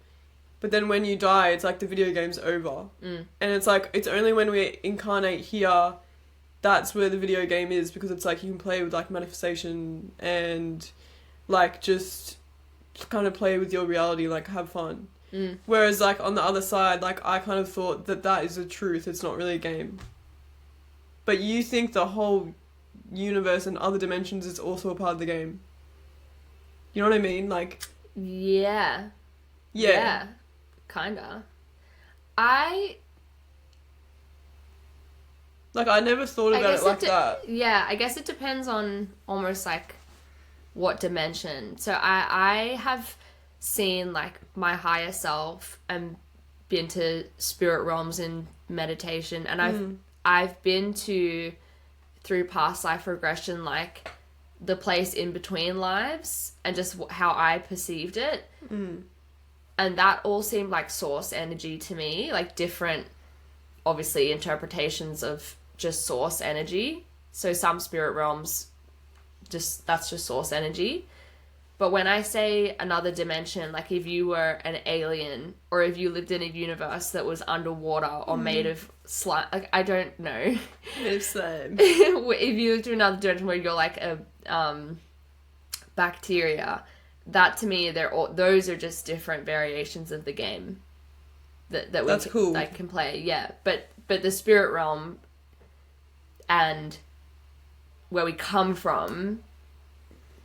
But then when you die, it's like the video game's over. And it's like, it's only when we incarnate here, that's where the video game is, because it's like you can play with like manifestation and like just kind of play with your reality, like have fun. Whereas like on the other side, like I kind of thought that that is the truth, it's not really a game. But you think the whole universe and other dimensions is also a part of the game. You know what I mean? Like, yeah, kinda. I never thought about it like that. Yeah, I guess it depends on almost like what dimension. So I have seen like my higher self and been to spirit realms in meditation, and I've been to, through past life regression, like the place in between lives and just how I perceived it. And that all seemed like source energy to me, like different, obviously, interpretations of just source energy. So some spirit realms, that's just source energy. But when I say another dimension, like if you were an alien or if you lived in a universe that was underwater or made of slime, like I don't know. Made of slime. If you lived in another dimension where you're like a bacteria, that to me, those are just different variations of the game that That's cool. Like can play. Yeah, but the spirit realm and where we come from,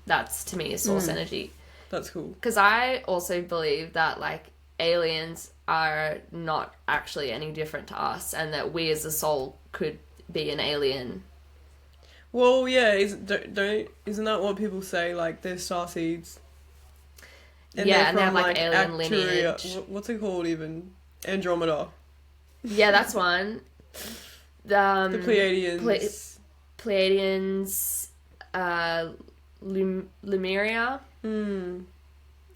that's to me a source energy. That's cool. Because I also believe that like aliens are not actually any different to us, and that we as a soul could be an alien. Well, yeah, isn't that what people say? Like they're starseeds. And and they have like alien lineage. What's it called even? Andromeda. Yeah, that's one. The Pleiadians. Pleiadians, Lemuria. And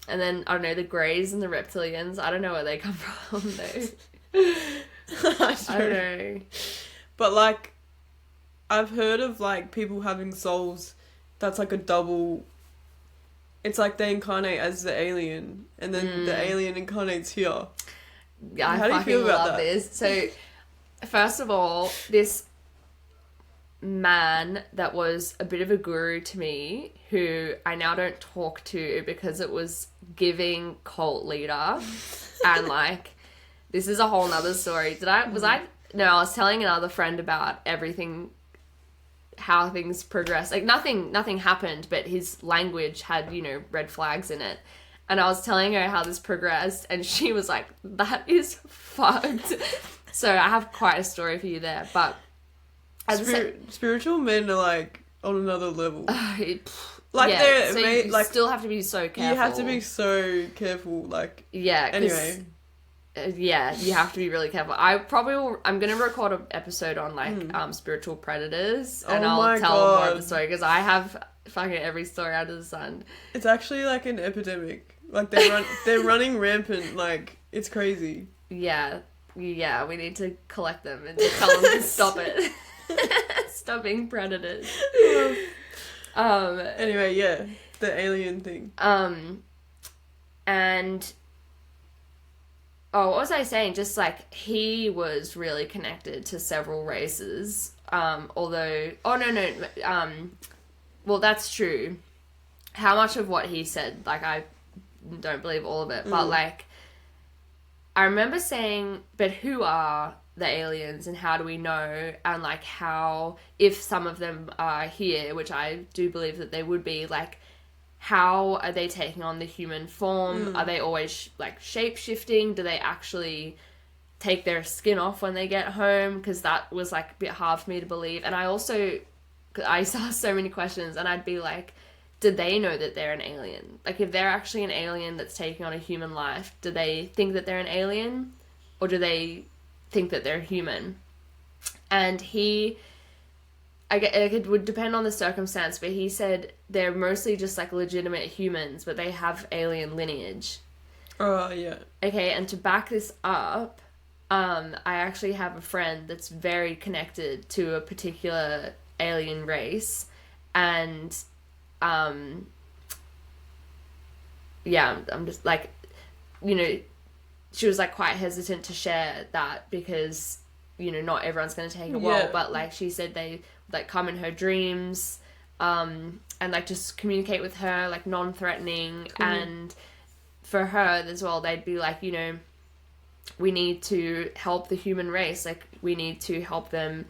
then, I don't know, the Greys and the Reptilians. I don't know where they come from, though. I don't know. But, like, I've heard of, like, people having souls that's, like, a double... It's like they incarnate as the alien, and then the alien incarnates here. Yeah, I fucking love this. So, first of all, this man that was a bit of a guru to me, who I now don't talk to because it was giving cult leader, and like, this is a whole nother story. No, I was telling another friend about everything, how things progressed. Like nothing happened, but his language had, red flags in it. And I was telling her how this progressed, and she was like, that is fucked. So I have quite a story for you there, but... Spiritual men are, like, on another level. Like, yeah, so you like, still have to be so careful. You have to be so careful, like... Yeah, anyway. Yeah, you have to be really careful. I'm going to record an episode on, like, spiritual predators, and I'll tell more of the story, because I have fucking every story under the sun. It's actually, like, an epidemic. Like, they're running rampant, like, it's crazy. Yeah, we need to collect them and tell them to stop it. Stop being predators. Anyway, yeah, the alien thing. And... Oh, what was I saying? Just, like, he was really connected to several races, although... Oh, no. Well, that's true. How much of what he said, like, I don't believe all of it, but, like, I remember saying, but who are the aliens and how do we know? And, like, how, if some of them are here, which I do believe that they would be, like... How are they taking on the human form? Are they always, like, shape-shifting? Do they actually take their skin off when they get home? Because that was, like, a bit hard for me to believe. And I saw so many questions, and I'd be like, do they know that they're an alien? Like, if they're actually an alien that's taking on a human life, do they think that they're an alien? Or do they think that they're human? And it would depend on the circumstance, but he said they're mostly just, like, legitimate humans, but they have alien lineage. Oh, yeah. Okay, and to back this up, I actually have a friend that's very connected to a particular alien race, and yeah, I'm just like, you know, she was like quite hesitant to share that because, you know, not everyone's going to take it well, but like she said they like come in her dreams, and like just communicate with her like non-threatening. Cool. And for her as well, they'd be like, you know, we need to help the human race, like we need to help them,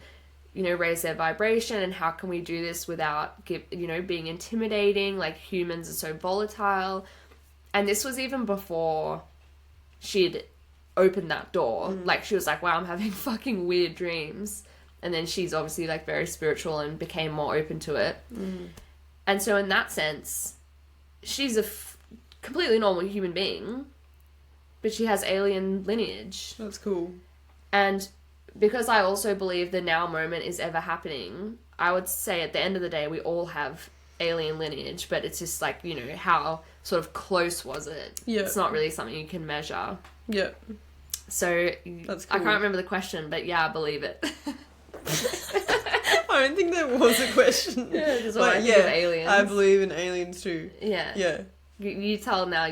you know, raise their vibration, and how can we do this without, you know, being intimidating, like humans are so volatile. And this was even before she'd opened that door. Like, she was like, wow, I'm having fucking weird dreams. And then she's obviously like very spiritual and became more open to it. And so in that sense, she's a completely normal human being, but she has alien lineage. That's cool. And because I also believe the now moment is ever happening, I would say at the end of the day, we all have alien lineage, but it's just like, you know, how sort of close was it? Yeah. It's not really something you can measure. Yeah. So, that's cool. I can't remember the question, but yeah, I believe it. I don't think there was a question. Yeah, just what I think of aliens. I believe in aliens too. Yeah. Yeah. You tell now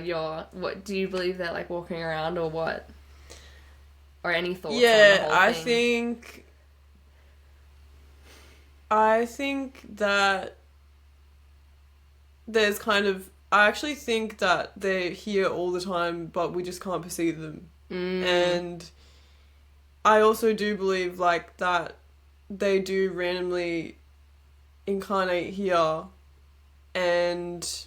what do you believe they're like walking around or what? Or any thoughts on the whole thing? I think that there's kind of, I actually think that they're here all the time, but we just can't perceive them. And I also do believe like that they do randomly incarnate here, and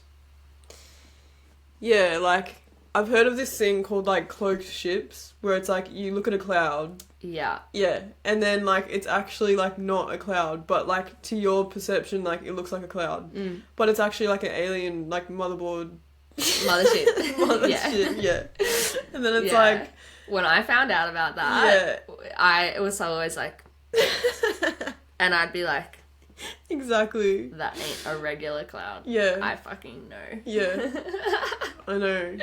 yeah, like I've heard of this thing called like cloaked ships, where it's like you look at a cloud. Yeah. Yeah. And then like it's actually like not a cloud, but like to your perception, like it looks like a cloud. But it's actually like an alien like motherboard. Mothership. Mothership, yeah. And then it's like, when I found out about that, it was always like, and I'd be like, exactly. That ain't a regular cloud. Yeah. I fucking know. Yeah. I know.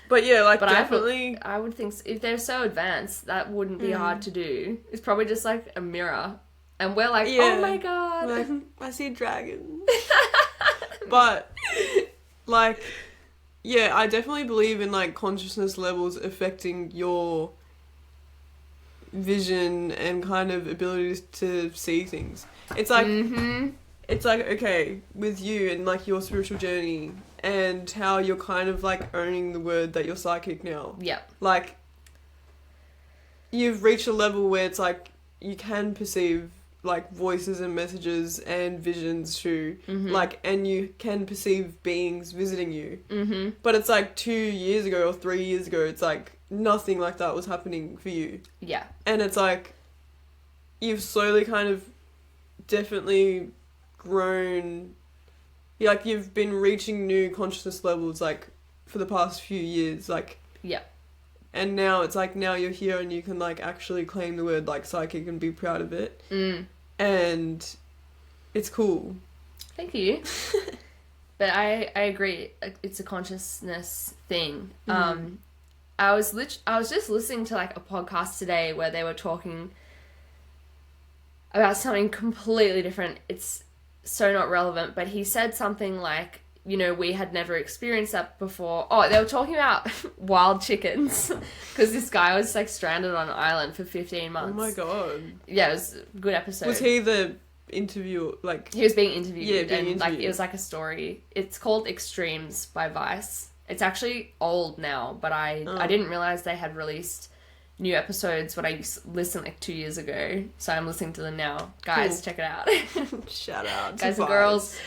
But yeah, like, but definitely. I would think if they're so advanced, that wouldn't be hard to do. It's probably just like a mirror. And we're like, oh my god. Like, I see dragons. But, like, yeah, I definitely believe in like consciousness levels affecting your vision and kind of abilities to see things. It's like, it's like, okay, with you and like your spiritual journey and how you're kind of like owning the word that you're psychic now. Yeah. Like, you've reached a level where it's like you can perceive like voices and messages and visions too. Like, and you can perceive beings visiting you. But it's like 2 years ago or 3 years ago, it's like nothing like that was happening for you. Yeah. And it's like you've slowly kind of definitely grown. Like, you've been reaching new consciousness levels like for the past few years, like. Yeah. And now it's like, now you're here and you can like actually claim the word like psychic and be proud of it. And it's cool. Thank you. But I agree, it's a consciousness thing. I was just listening to like a podcast today where they were talking about something completely different. It's so not relevant, but he said something like, you know, we had never experienced that before. Oh, they were talking about wild chickens because this guy was like stranded on an island for 15 months. Oh my god. Yeah, it was a good episode. Was he the interviewer? Like, he was being interviewed. Yeah, being interviewed. Like, it was like a story. It's called Extremes by Vice. It's actually old now, but I didn't realize they had released new episodes when I listened like 2 years ago. So I'm listening to them now. Guys, check it out. Shout out to guys and Vice. Girls.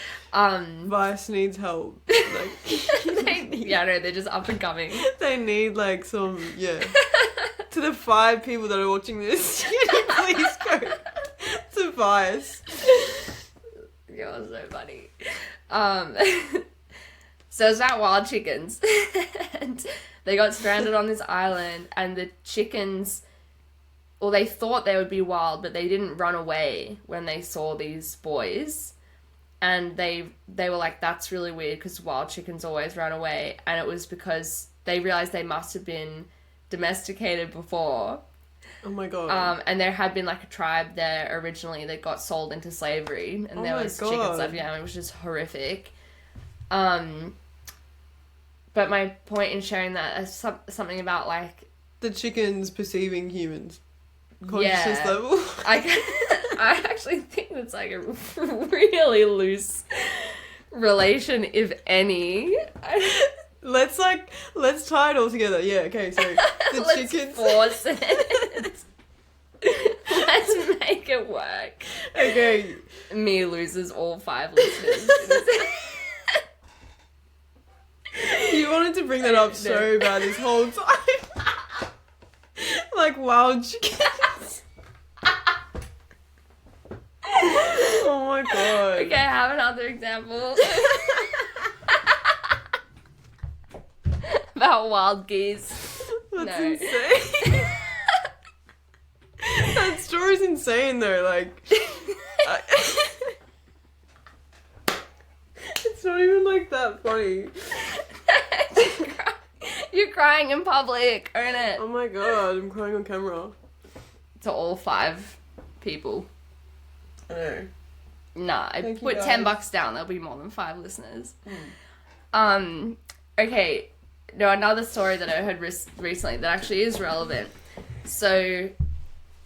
Vice needs help. Like, yeah, no, they're just up and coming. They need like some, To the 5 people that are watching this, please go to Vice. You're so funny. So it's about wild chickens. And they got stranded on this island, and the chickens, well, they thought they would be wild, but they didn't run away when they saw these boys. And they were like, that's really weird because wild chickens always run away. And it was because they realized they must have been domesticated before. Oh my god. And there had been like a tribe there originally that got sold into slavery, and there was chickens left. Yeah, it was just horrific. But my point in sharing that is something about like the chickens perceiving humans. Consciousness level. I actually think that's like a really loose relation, if any. Let's tie it all together. Yeah, okay, so the Let's chickens. Force it. Let's make it work. Okay. Me loses all 5 listeners. You wanted to bring that up so bad this whole time. Like wild chickens. Oh my god. Okay, I have another example. About wild geese. That's insane. That story's insane though, like... It's not even like that funny. You're crying in public, own it. Oh my god, I'm crying on camera. To all 5 people. I know. Nah, I Thank put you, $10 down, there'll be more than 5 listeners. Okay, no, another story that I heard recently that actually is relevant. So,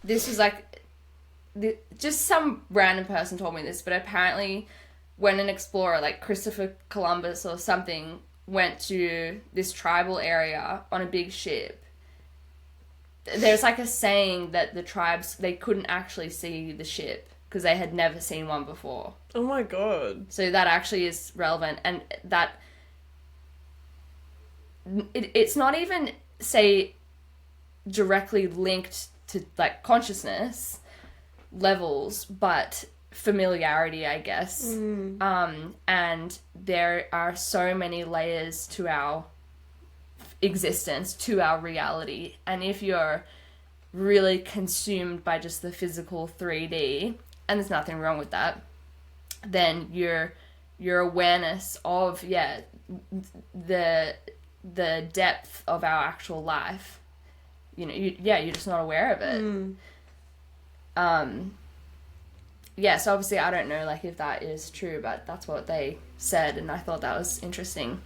this was like, just some random person told me this, but apparently when an explorer, like Christopher Columbus or something, went to this tribal area on a big ship, there's like a saying that the tribes, they couldn't actually see the ship because they had never seen one before. Oh my god. So that actually is relevant, and that it's not even, say, directly linked to like consciousness levels, but familiarity, I guess. And there are so many layers to our existence, to our reality, and if you're really consumed by just the physical 3D, and there's nothing wrong with that, then your awareness of the depth of our actual life, you're just not aware of it. So obviously I don't know like if that is true, but that's what they said, and I thought that was interesting.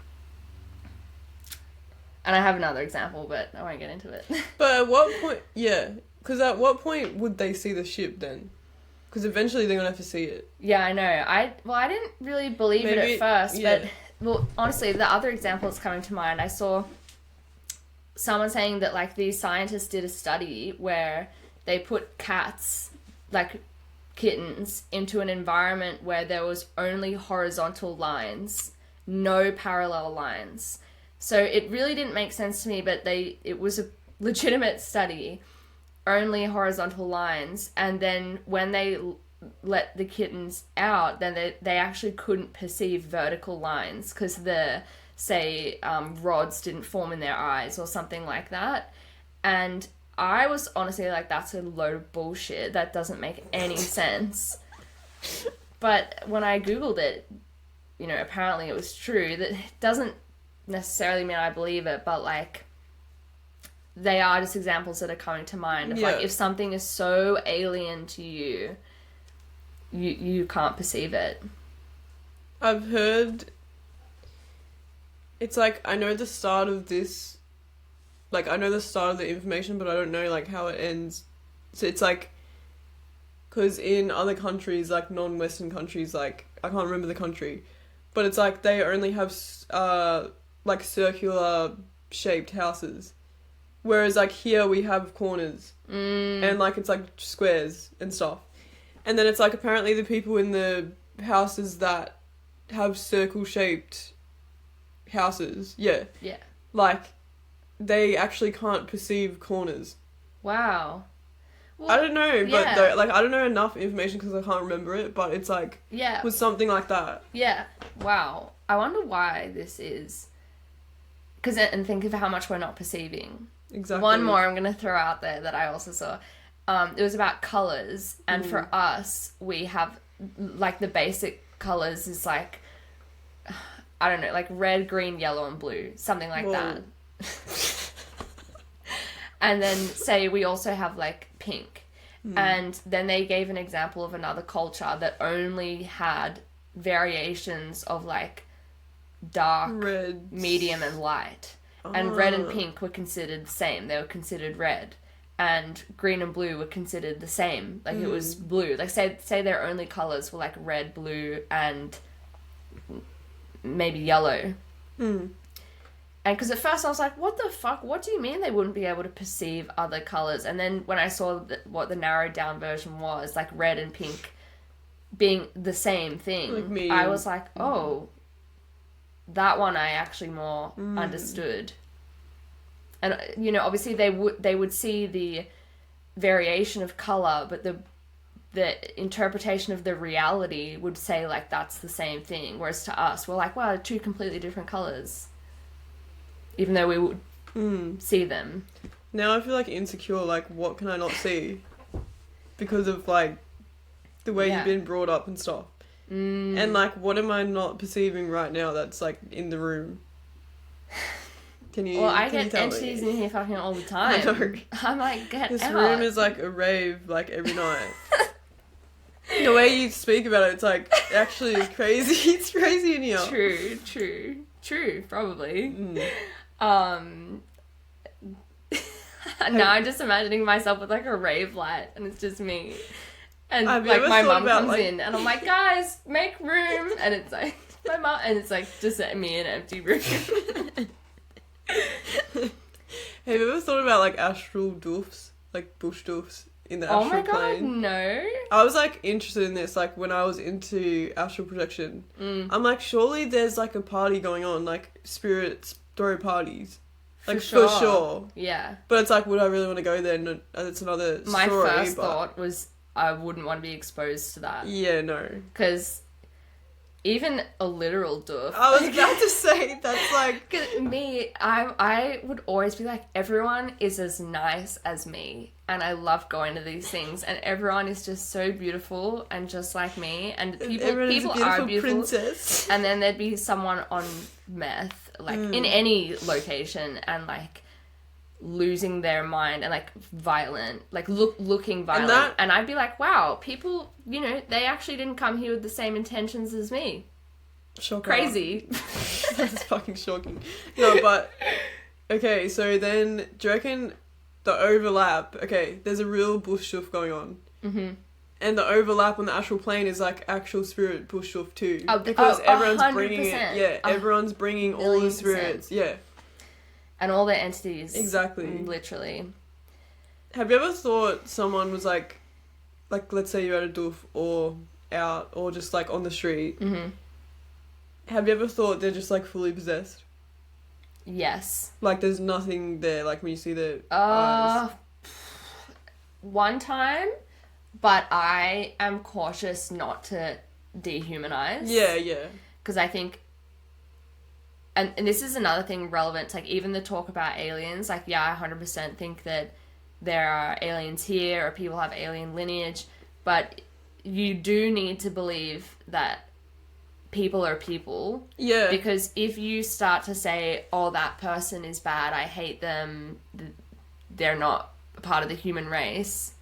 And I have another example, but I won't get into it. But at what point, because at what point would they see the ship then? Because eventually they're going to have to see it. Yeah, I know. I didn't really believe it at first, but, well, honestly, the other example that's coming to mind, I saw someone saying that, like, these scientists did a study where they put cats, like kittens, into an environment where there was only horizontal lines, no parallel lines. So it really didn't make sense to me, but it was a legitimate study, only horizontal lines, and then when they let the kittens out, then they actually couldn't perceive vertical lines because the, say, rods didn't form in their eyes or something like that. And I was honestly like, that's a load of bullshit. That doesn't make any sense. But when I Googled it, apparently it was true. That doesn't necessarily mean I believe it, but like, they are just examples that are coming to mind of like, if something is so alien to you, you can't perceive it. I've heard, it's like, I know the start of this, like, I know the start of the information, but I don't know, like, how it ends. So it's like, because in other countries, like, non-Western countries, like, I can't remember the country, but it's like, they only have, like, circular shaped houses. Whereas, like, here we have corners. And, like, it's, like, squares and stuff. And then it's, like, apparently the people in the houses that have circle-shaped houses, like, they actually can't perceive corners. Wow. Well, I don't know, but, though, like, I don't know enough information because I can't remember it, but it's, like, was something like that. Yeah. wow, I wonder why this is. And think of how much we're not perceiving. Exactly. One more I'm going to throw out there that I also saw. It was about colours. And for us, we have, like, the basic colours is, like, I don't know, like red, green, yellow, and blue. Something like that. And then, say, we also have, like, pink. And then they gave an example of another culture that only had variations of, like, dark, red, medium, and light. And red and pink were considered the same. They were considered red. And green and blue were considered the same. Like, it was blue. Like, say their only colours were, like, red, blue, and maybe yellow. And because at first I was like, what the fuck? What do you mean they wouldn't be able to perceive other colours? And then when I saw what the narrowed down version was, like red and pink being the same thing, like I was like, oh, that one I actually more understood. And, you know, obviously they would see the variation of colour, but the interpretation of the reality would say, like, that's the same thing. Whereas to us, we're like, wow, two completely different colours. Even though we would see them. Now I feel, like, insecure, like, what can I not see? Because of, like, the way you've been brought up and stuff. And, like, what am I not perceiving right now that's, like, in the room? Can you Well, I can get you entities in here fucking all the time. I know. I'm like, get this out. room is, like, a rave, like, every night. The way you speak about it, it's, like, actually is crazy. It's crazy in here. True, probably. Now I'm just imagining myself with, like, a rave light, and it's just me. And, like, my mum comes in, and I'm like, guys, make room. And it's like, my mum, and it's like, just me in an empty room. Have you ever thought about, like, astral doofs? Like, bush doofs in the astral plane? Oh my god, no. I was, like, interested in this, like, when I was into astral projection. I'm like, surely there's, like, a party going on, like, spirits throw parties. Like, for sure. Yeah. But it's like, would I really want to go there? No, it's another story. My first thought was, I wouldn't want to be exposed to that. Yeah, no. Because even a literal doof. I was about to say, that's like... Cause me, I would always be like, everyone is as nice as me. And I love going to these things. And everyone is just so beautiful and just like me. And people are beautiful. Princess. And then there'd be someone on meth, like, in any location, and, like, losing their mind and, like, violent, like, looking violent. And I'd be like, wow, people, you know, they actually didn't come here with the same intentions as me. Shocker. Crazy. That's fucking shocking. No, but okay, so then do you reckon the overlap, okay, there's a real bush doof going on, and the overlap on the astral plane is like actual spirit bush doof too, because everyone's 100%. Bringing it, everyone's bringing all the spirits, and all their entities. Exactly. Literally. Have you ever thought someone was like let's say you're at a doof or out or just like on the street. Have you ever thought they're just like fully possessed? Yes. Like there's nothing there, like when you see their eyes. One time, but I am cautious not to dehumanize. Yeah. Because I think... And this is another thing relevant to, like, even the talk about aliens. Like, yeah, I 100% think that there are aliens here or people have alien lineage. But you do need to believe that people are people. Yeah. Because if you start to say, oh, that person is bad, I hate them, they're not a part of the human race,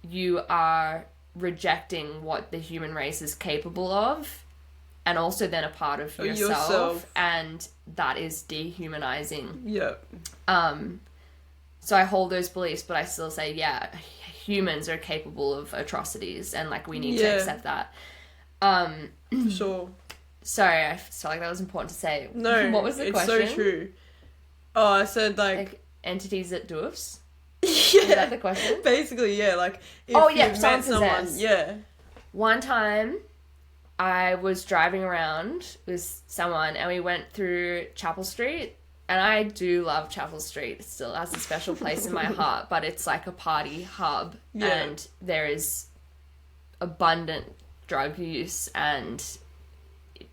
you are rejecting what the human race is capable of. And also then a part of yourself. And that is dehumanizing. Yeah. So I hold those beliefs, but I still say, yeah, humans are capable of atrocities, and, like, we need to accept that. For sure. Sorry, I felt like that was important to say. No, what was the question? It's so true. Oh, I said, like entities that doofs? Yeah. Is that the question? Basically, yeah, like, if you met someone, yeah. One time, I was driving around with someone and we went through Chapel Street, and I do love Chapel Street. It still has a special place in my heart, but it's like a party hub, and there is abundant drug use, and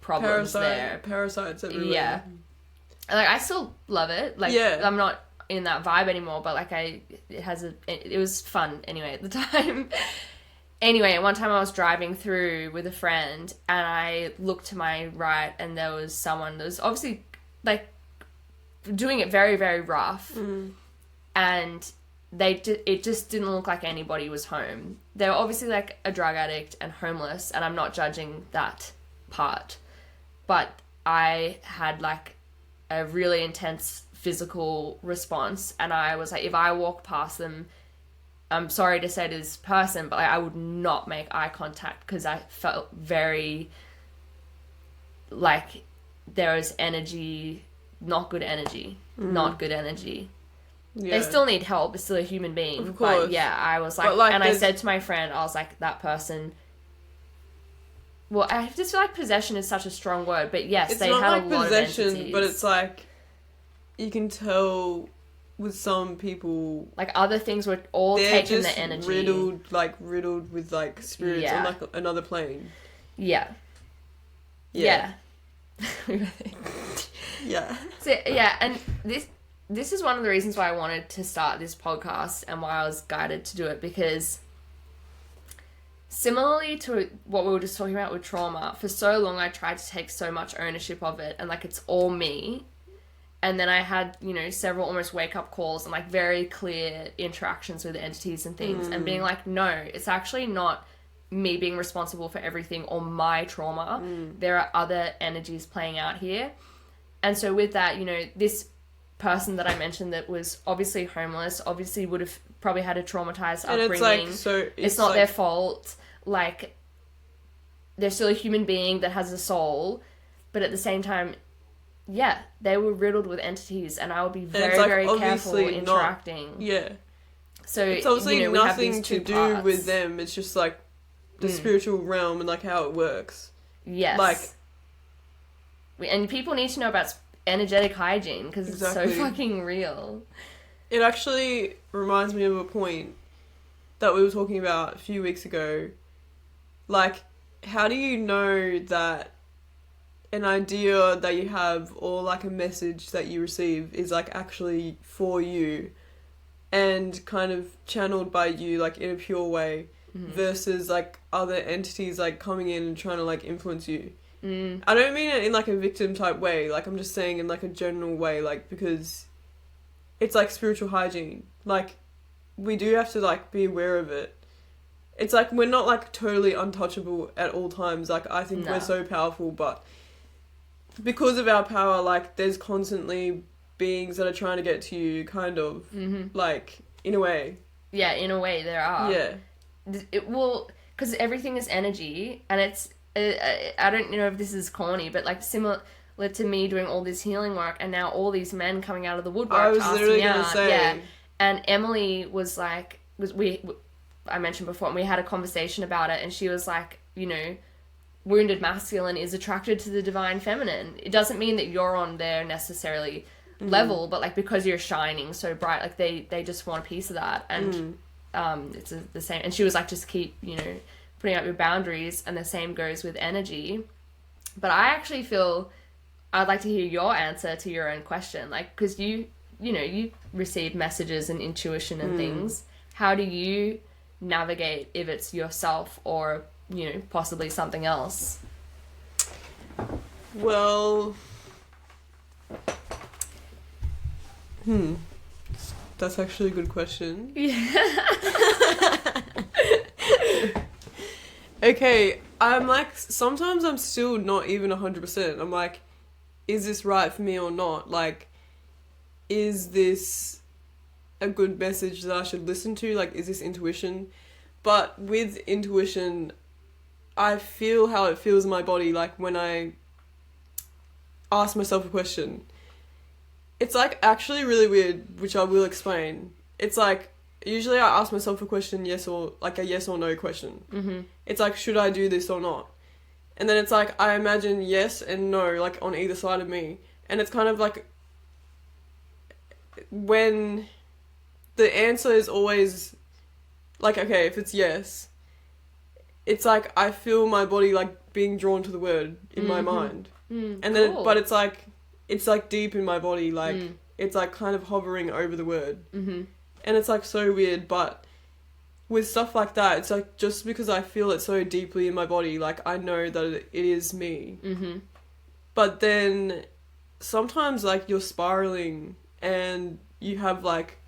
problems there. Parasites everywhere. Yeah. Like, I still love it. Like, I'm not in that vibe anymore, but like it was fun anyway at the time. Anyway, one time I was driving through with a friend and I looked to my right and there was someone that was obviously like doing it very, very rough. And it just didn't look like anybody was home. They were obviously like a drug addict and homeless, and I'm not judging that part. But I had like a really intense physical response, and I was like, if I walk past them, I'm sorry to say to this person, but like, I would not make eye contact because I felt very like there was energy, not good energy. Yeah. They still need help. It's still a human being. Of course. But yeah, I was like and I said to my friend, I was like, that person. Well, I just feel like possession is such a strong word, but yes, they had a lot of entities. But it's like, you can tell with some people, like other things were all taking the energy. riddled with like spirits on like another plane. Yeah. Yeah. Yeah. So yeah, and this is one of the reasons why I wanted to start this podcast and why I was guided to do it, because similarly to what we were just talking about with trauma, for so long I tried to take so much ownership of it and like it's all me. And then I had, several almost wake-up calls and, like, very clear interactions with entities and things. And being like, no, it's actually not me being responsible for everything or my trauma. There are other energies playing out here. And so with that, this person that I mentioned that was obviously homeless, obviously would have probably had a traumatized upbringing. It's not their fault. Like, they're still a human being that has a soul. But at the same time, yeah, they were riddled with entities, and I would be very, very careful interacting. So it's obviously we have nothing these two to parts. do with them. It's just like the spiritual realm and like how it works. Yes. And people need to know about energetic hygiene because it's so fucking real. It actually reminds me of a point that we were talking about a few weeks ago. Like, how do you know that an idea that you have or like a message that you receive is like actually for you and kind of channeled by you like in a pure way versus like other entities like coming in and trying to like influence you? I don't mean it in like a victim type way, like I'm just saying in like a general way, like because it's like spiritual hygiene. Like we do have to like be aware of it. It's like we're not like totally untouchable at all times. Like I think we're so powerful, but because of our power, like, there's constantly beings that are trying to get to you, kind of, like, in a way. Yeah, in a way, there are. Yeah. Because everything is energy, and it's, I don't know if this is corny, but, like, similar to me doing all this healing work, and now all these men coming out of the woodwork. I was literally going to say. Yeah, and Emily was like, I mentioned before, and we had a conversation about it, and she was like, wounded masculine is attracted to the divine feminine. It doesn't mean that you're on their necessarily level, but like because you're shining so bright, like they just want a piece of that. And it's the same. And she was like, just keep putting up your boundaries, and the same goes with energy. But I actually feel I'd like to hear your answer to your own question, like because you receive messages and intuition and things. How do you navigate if it's yourself or possibly something else? Well, that's actually a good question. Yeah. Okay, I'm like, sometimes I'm still not even 100%. I'm like, is this right for me or not? Like, is this a good message that I should listen to? Like, is this intuition? But with intuition, I feel how it feels in my body, like when I ask myself a question. It's like actually really weird, which I will explain. It's like, usually I ask myself a question, yes or no question. It's like, should I do this or not? And then it's like, I imagine yes and no, like on either side of me. And it's kind of like, when the answer is always, like, okay, if it's yes, it's like I feel my body like being drawn to the word in my mind. And then, cool. but it's like deep in my body, like it's like kind of hovering over the word. And it's like so weird, but with stuff like that, it's like just because I feel it so deeply in my body, like I know that it is me. But then sometimes like you're spiraling and you have like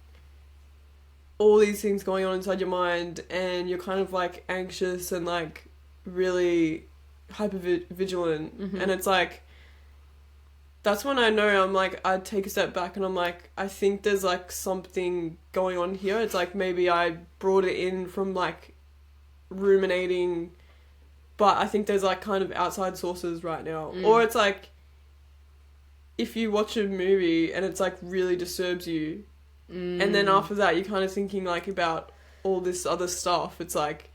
all these things going on inside your mind and you're kind of like anxious and like really hyper vigilant. And it's like, that's when I know I'm like, I take a step back and I'm like, I think there's like something going on here. It's like maybe I brought it in from like ruminating, but I think there's like kind of outside sources right now. Or it's like, if you watch a movie and it's like really disturbs you, and then after that you're kind of thinking like about all this other stuff, it's like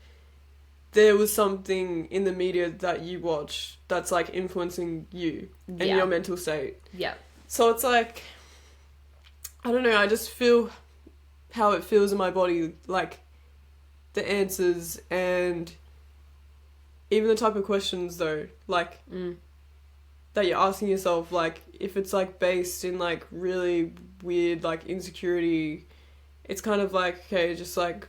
there was something in the media that you watch that's like influencing you and your mental state. Yeah. So it's like, I don't know, I just feel how it feels in my body, like the answers and even the type of questions though, like that you're asking yourself, like if it's like based in like really weird like insecurity, it's kind of like, okay, just like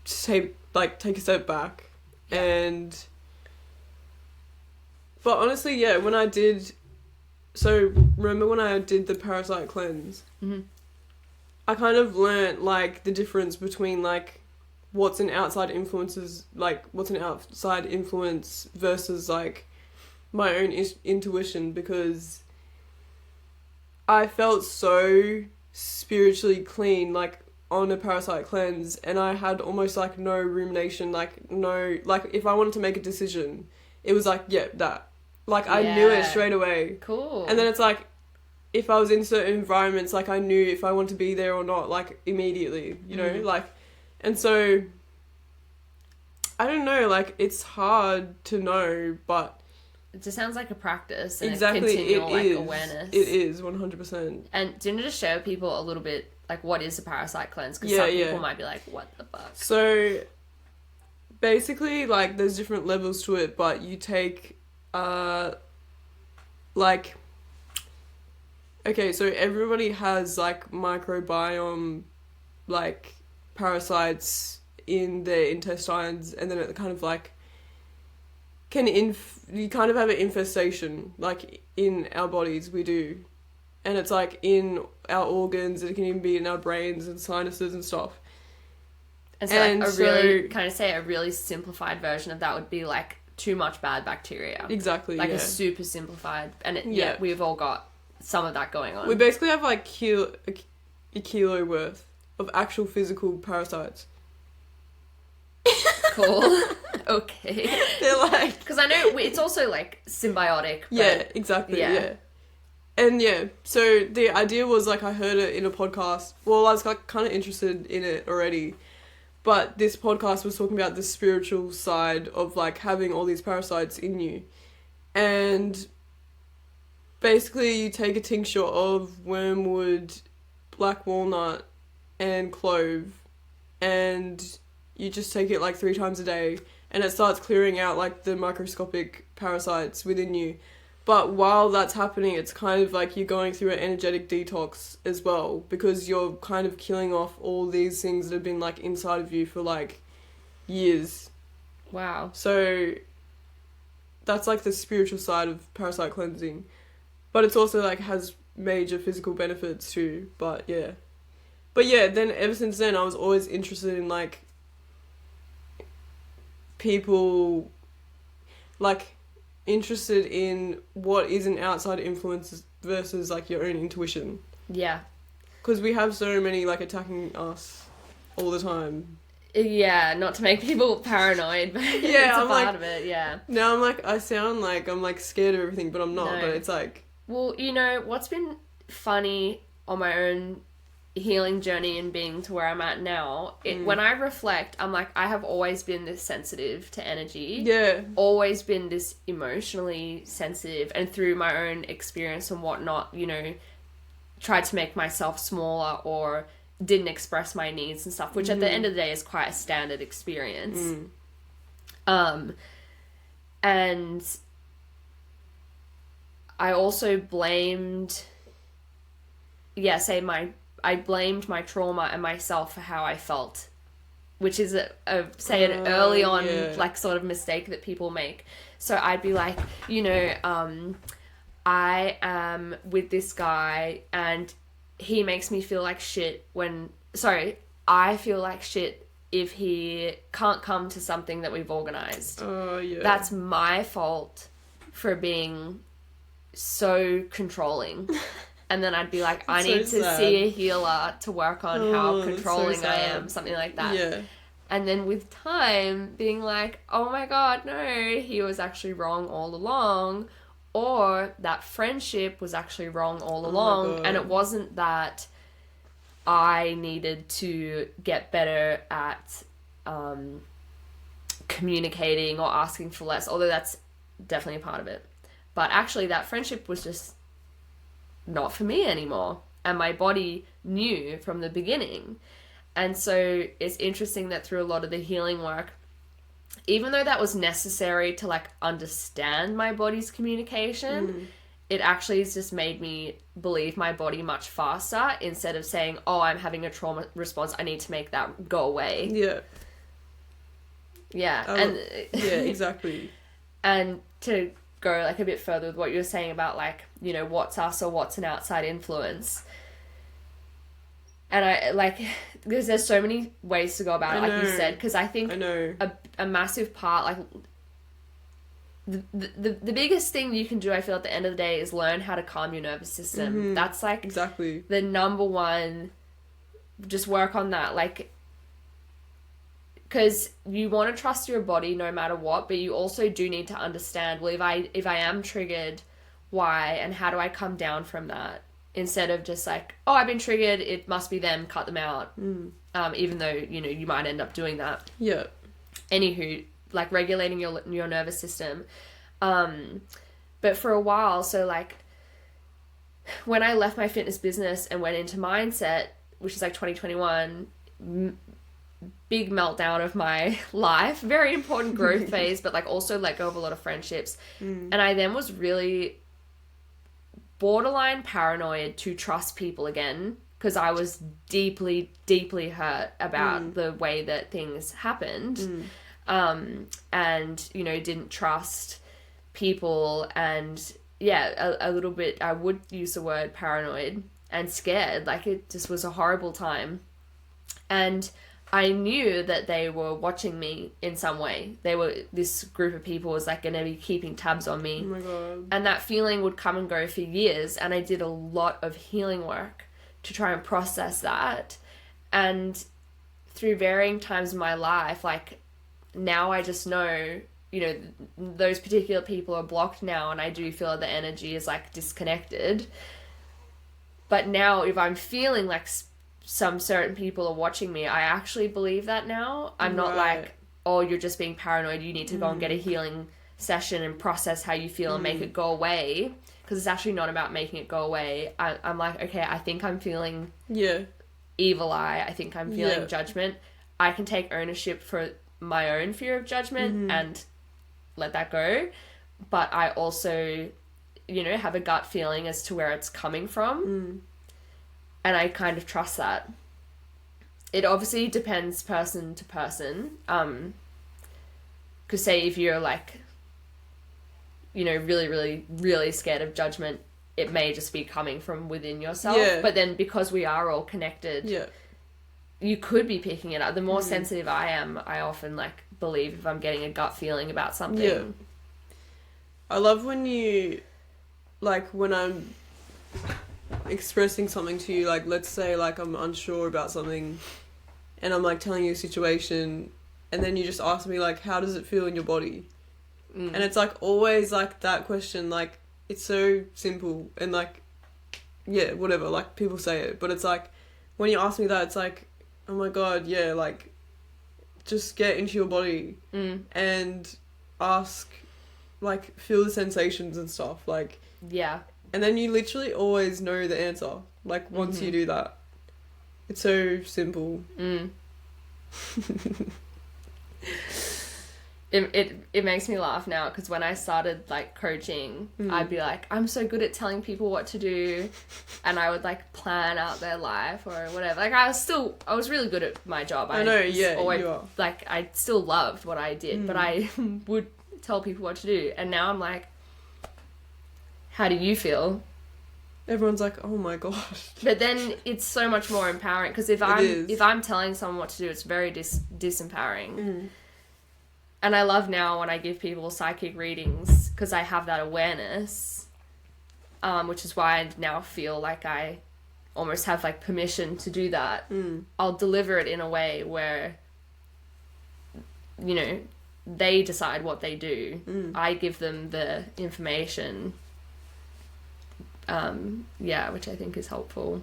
take a step back. And but honestly, yeah, when I did, so remember when I did the parasite cleanse, I kind of learnt like the difference between like what's an outside influences, like what's an outside influence versus like my own intuition, because I felt so spiritually clean like on a parasite cleanse, and I had almost like no rumination, like no, like if I wanted to make a decision, it was like, yeah, that, like I knew it straight away. Cool. And then it's like, if I was in certain environments, like I knew if I wanted to be there or not, like immediately, you know, like, and so I don't know, like it's hard to know, but it just sounds like a practice and exactly, a continual it is. Awareness. It is 100%. And do you want to just show people a little bit like what is a parasite cleanse? Because some people might be like, what the fuck? So basically, like there's different levels to it, but you take like, okay, so everybody has like microbiome like parasites in their intestines, and then it kind of like you kind of have an infestation like in our bodies, we do, and it's like in our organs, it can even be in our brains and sinuses and stuff. And so like really, kind of say a really simplified version of that would be like too much bad bacteria. Exactly. Like a super simplified, and we've all got some of that going on. We basically have like a kilo worth of actual physical parasites. Cool. Okay. They're like, because I know it's also like symbiotic. But yeah, exactly. Yeah. And yeah, so the idea was like, I heard it in a podcast. Well, I was like kind of interested in it already, but this podcast was talking about the spiritual side of like having all these parasites in you. And basically you take a tincture of wormwood, black walnut, and clove, and you just take it like 3 times a day, and it starts clearing out like the microscopic parasites within you. But while that's happening, it's kind of like you're going through an energetic detox as well, because you're kind of killing off all these things that have been like inside of you for like years. Wow. So that's like the spiritual side of parasite cleansing. But it's also like has major physical benefits too. But yeah. But yeah, then ever since then I was always interested in like people, like interested in what is an outside influence versus like your own intuition. Yeah. Because we have so many like attacking us all the time. Yeah, not to make people paranoid, but it's a part of it, yeah. Now I'm like, I sound like I'm like scared of everything, but I'm not. No. But it's like... Well, you know, what's been funny on my own healing journey and being to where I'm at now, when I reflect, I'm like, I have always been this sensitive to energy. Yeah. Always been this emotionally sensitive, and through my own experience and whatnot, you know, tried to make myself smaller or didn't express my needs and stuff, which at the end of the day is quite a standard experience. And I also blamed, I blamed my trauma and myself for how I felt, which is an early on, like, sort of mistake that people make. So I'd be like, I am with this guy and he makes me feel like shit I feel like shit if he can't come to something that we've organized. Oh, yeah. That's my fault for being so controlling. And then I'd be like, I need to see a healer to work on how controlling I am, something like that. Yeah. And then with time, being like, oh my God, no, he was actually wrong all along. Or that friendship was actually wrong all along. And it wasn't that I needed to get better at communicating or asking for less, although that's definitely a part of it. But actually that friendship was just not for me anymore. And my body knew from the beginning. And so it's interesting that through a lot of the healing work, even though that was necessary to, like, understand my body's communication, it actually has just made me believe my body much faster instead of saying, oh, I'm having a trauma response, I need to make that go away. Yeah. Yeah. Yeah, exactly. And to go, like, a bit further with what you were saying about, like, what's us or what's an outside influence. And I, like, because there's so many ways to go about it, like you said, because I think a massive part, like, the biggest thing you can do, I feel, at the end of the day is learn how to calm your nervous system. That's, like, exactly the number one, just work on that, like, because you want to trust your body no matter what, but you also do need to understand, well, if I am triggered, why, and how do I come down from that? Instead of just like, oh, I've been triggered, it must be them, cut them out. Even though, you might end up doing that. Yeah. Anywho, like, regulating your nervous system. But for a while, so, like, when I left my fitness business and went into mindset, which is like 2021, big meltdown of my life, very important growth phase, but, like, also let go of a lot of friendships. And I then was really borderline paranoid to trust people again, because I was deeply, deeply hurt about the way that things happened. And, didn't trust people, and a little bit, I would use the word paranoid and scared. Like, it just was a horrible time. And I knew that they were watching me in some way. This group of people was, like, going to be keeping tabs on me. Oh my God. And that feeling would come and go for years. And I did a lot of healing work to try and process that. And through varying times in my life, like, now I just know, those particular people are blocked now, and I do feel the energy is, like, disconnected. But now if I'm feeling like some certain people are watching me, I actually believe that now. I'm not like, oh, you're just being paranoid, you need to go and get a healing session and process how you feel and make it go away, because it's actually not about making it go away. I'm like, okay, I think I'm feeling evil eye, I think I'm feeling judgment. I can take ownership for my own fear of judgment and let that go, but I also, have a gut feeling as to where it's coming from. And I kind of trust that. It obviously depends person to person. Because say if you're, like, really, really, really scared of judgment, it may just be coming from within yourself. Yeah. But then because we are all connected, you could be picking it up. The more sensitive I am, I often, like, believe if I'm getting a gut feeling about something. Yeah. I love when you, like, when I'm expressing something to you, like, let's say, like, I'm unsure about something and I'm, like, telling you a situation, and then you just ask me, like, how does it feel in your body? And it's, like, always, like, that question, like, it's so simple and, like, whatever, like, people say it, but it's, like, when you ask me that, it's, like, oh my God, like, just get into your body and ask, like, feel the sensations and stuff, like, and then you literally always know the answer, like, once you do that. It's so simple. it makes me laugh now because when I started like coaching, I'd be like, I'm so good at telling people what to do, and I would like plan out their life or whatever. Like I was really good at my job. I know, yeah, you are. Like I still loved what I did, but I would tell people what to do, and now I'm like, how do you feel? Everyone's like, oh my gosh. But then it's so much more empowering because if I'm telling someone what to do, it's very disempowering. And I love now when I give people psychic readings because I have that awareness, which is why I now feel like I almost have like permission to do that. I'll deliver it in a way where, you know, they decide what they do. I give them the information, which I think is helpful.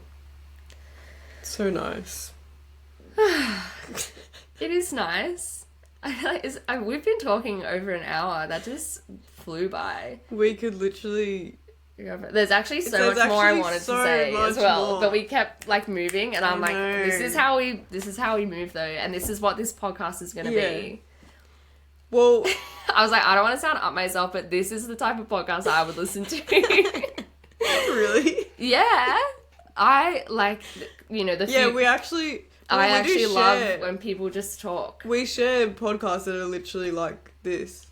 So nice. It is nice. We've been talking over an hour. That just flew by. We could literally... There's actually so much more I wanted to say as well, but we kept like moving, and I'm like, this is how we move though, and this is what this podcast is going to be. Well, I was like, I don't want to sound up myself, but this is the type of podcast I would listen to. Really? Yeah, I like, you know, we actually. I actually love when people just talk. We share podcasts that are literally like this.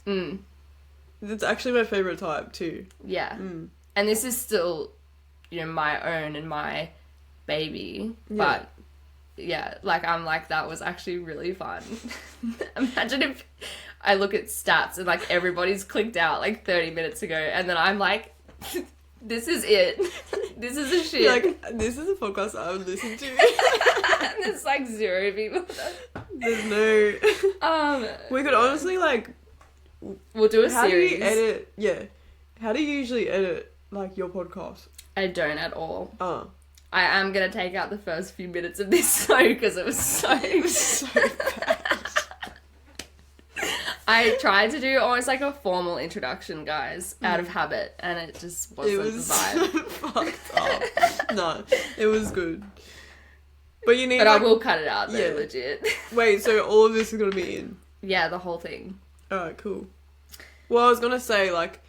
It's actually my favourite type too. Yeah. And this is still, you know, my own and my baby. Yeah. But, yeah, like, I'm like, that was actually really fun. Imagine if I look at stats and, like, everybody's clicked out, like, 30 minutes ago. And then I'm like, this is it. This is the shit. You're like, this is a podcast I would listen to. And there's, like, 0 people. There's no... we could honestly, like... We'll do a series. How do you edit... Yeah. How do you usually edit, like, your podcast? I don't at all. I am going to take out the first few minutes of this, though, because it was so bad. I tried to do almost like a formal introduction, guys, out of habit, and it just wasn't the vibe. So fucked up. No, it was good. But you need. But like, I will cut it out, though, legit. Wait, so all of this is gonna be in? Yeah, the whole thing. Alright, cool. Well, I was gonna say, like,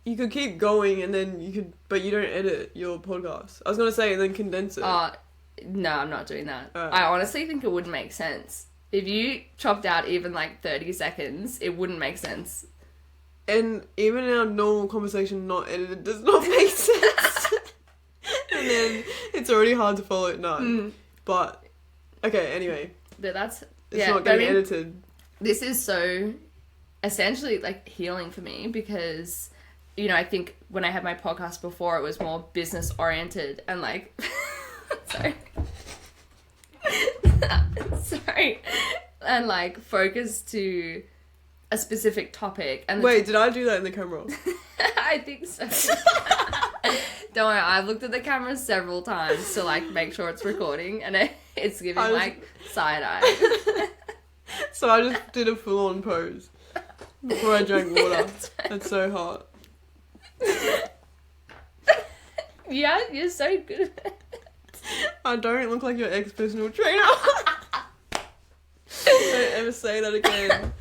you could keep going and then you could, but you don't edit your podcast. I was gonna say and then condense it. No, I'm not doing that. I honestly think it wouldn't make sense. If you chopped out even like 30 seconds, it wouldn't make sense. And even in our normal conversation, not edited, does not make sense. And then it's already hard to follow it. No. But, okay, anyway. But that's... It's not getting edited. This is so essentially like healing for me because, you know, I think when I had my podcast before, it was more business oriented and like... Sorry. And like focus to a specific topic. And wait, did I do that in the camera? I think so. Don't worry, I've looked at the camera several times to like make sure it's recording, and it's giving like side eye. So I just did a full on pose before I drank water. It's so hot. Yeah, you're so good at it. I don't look like your ex-personal trainer. Don't ever say that again.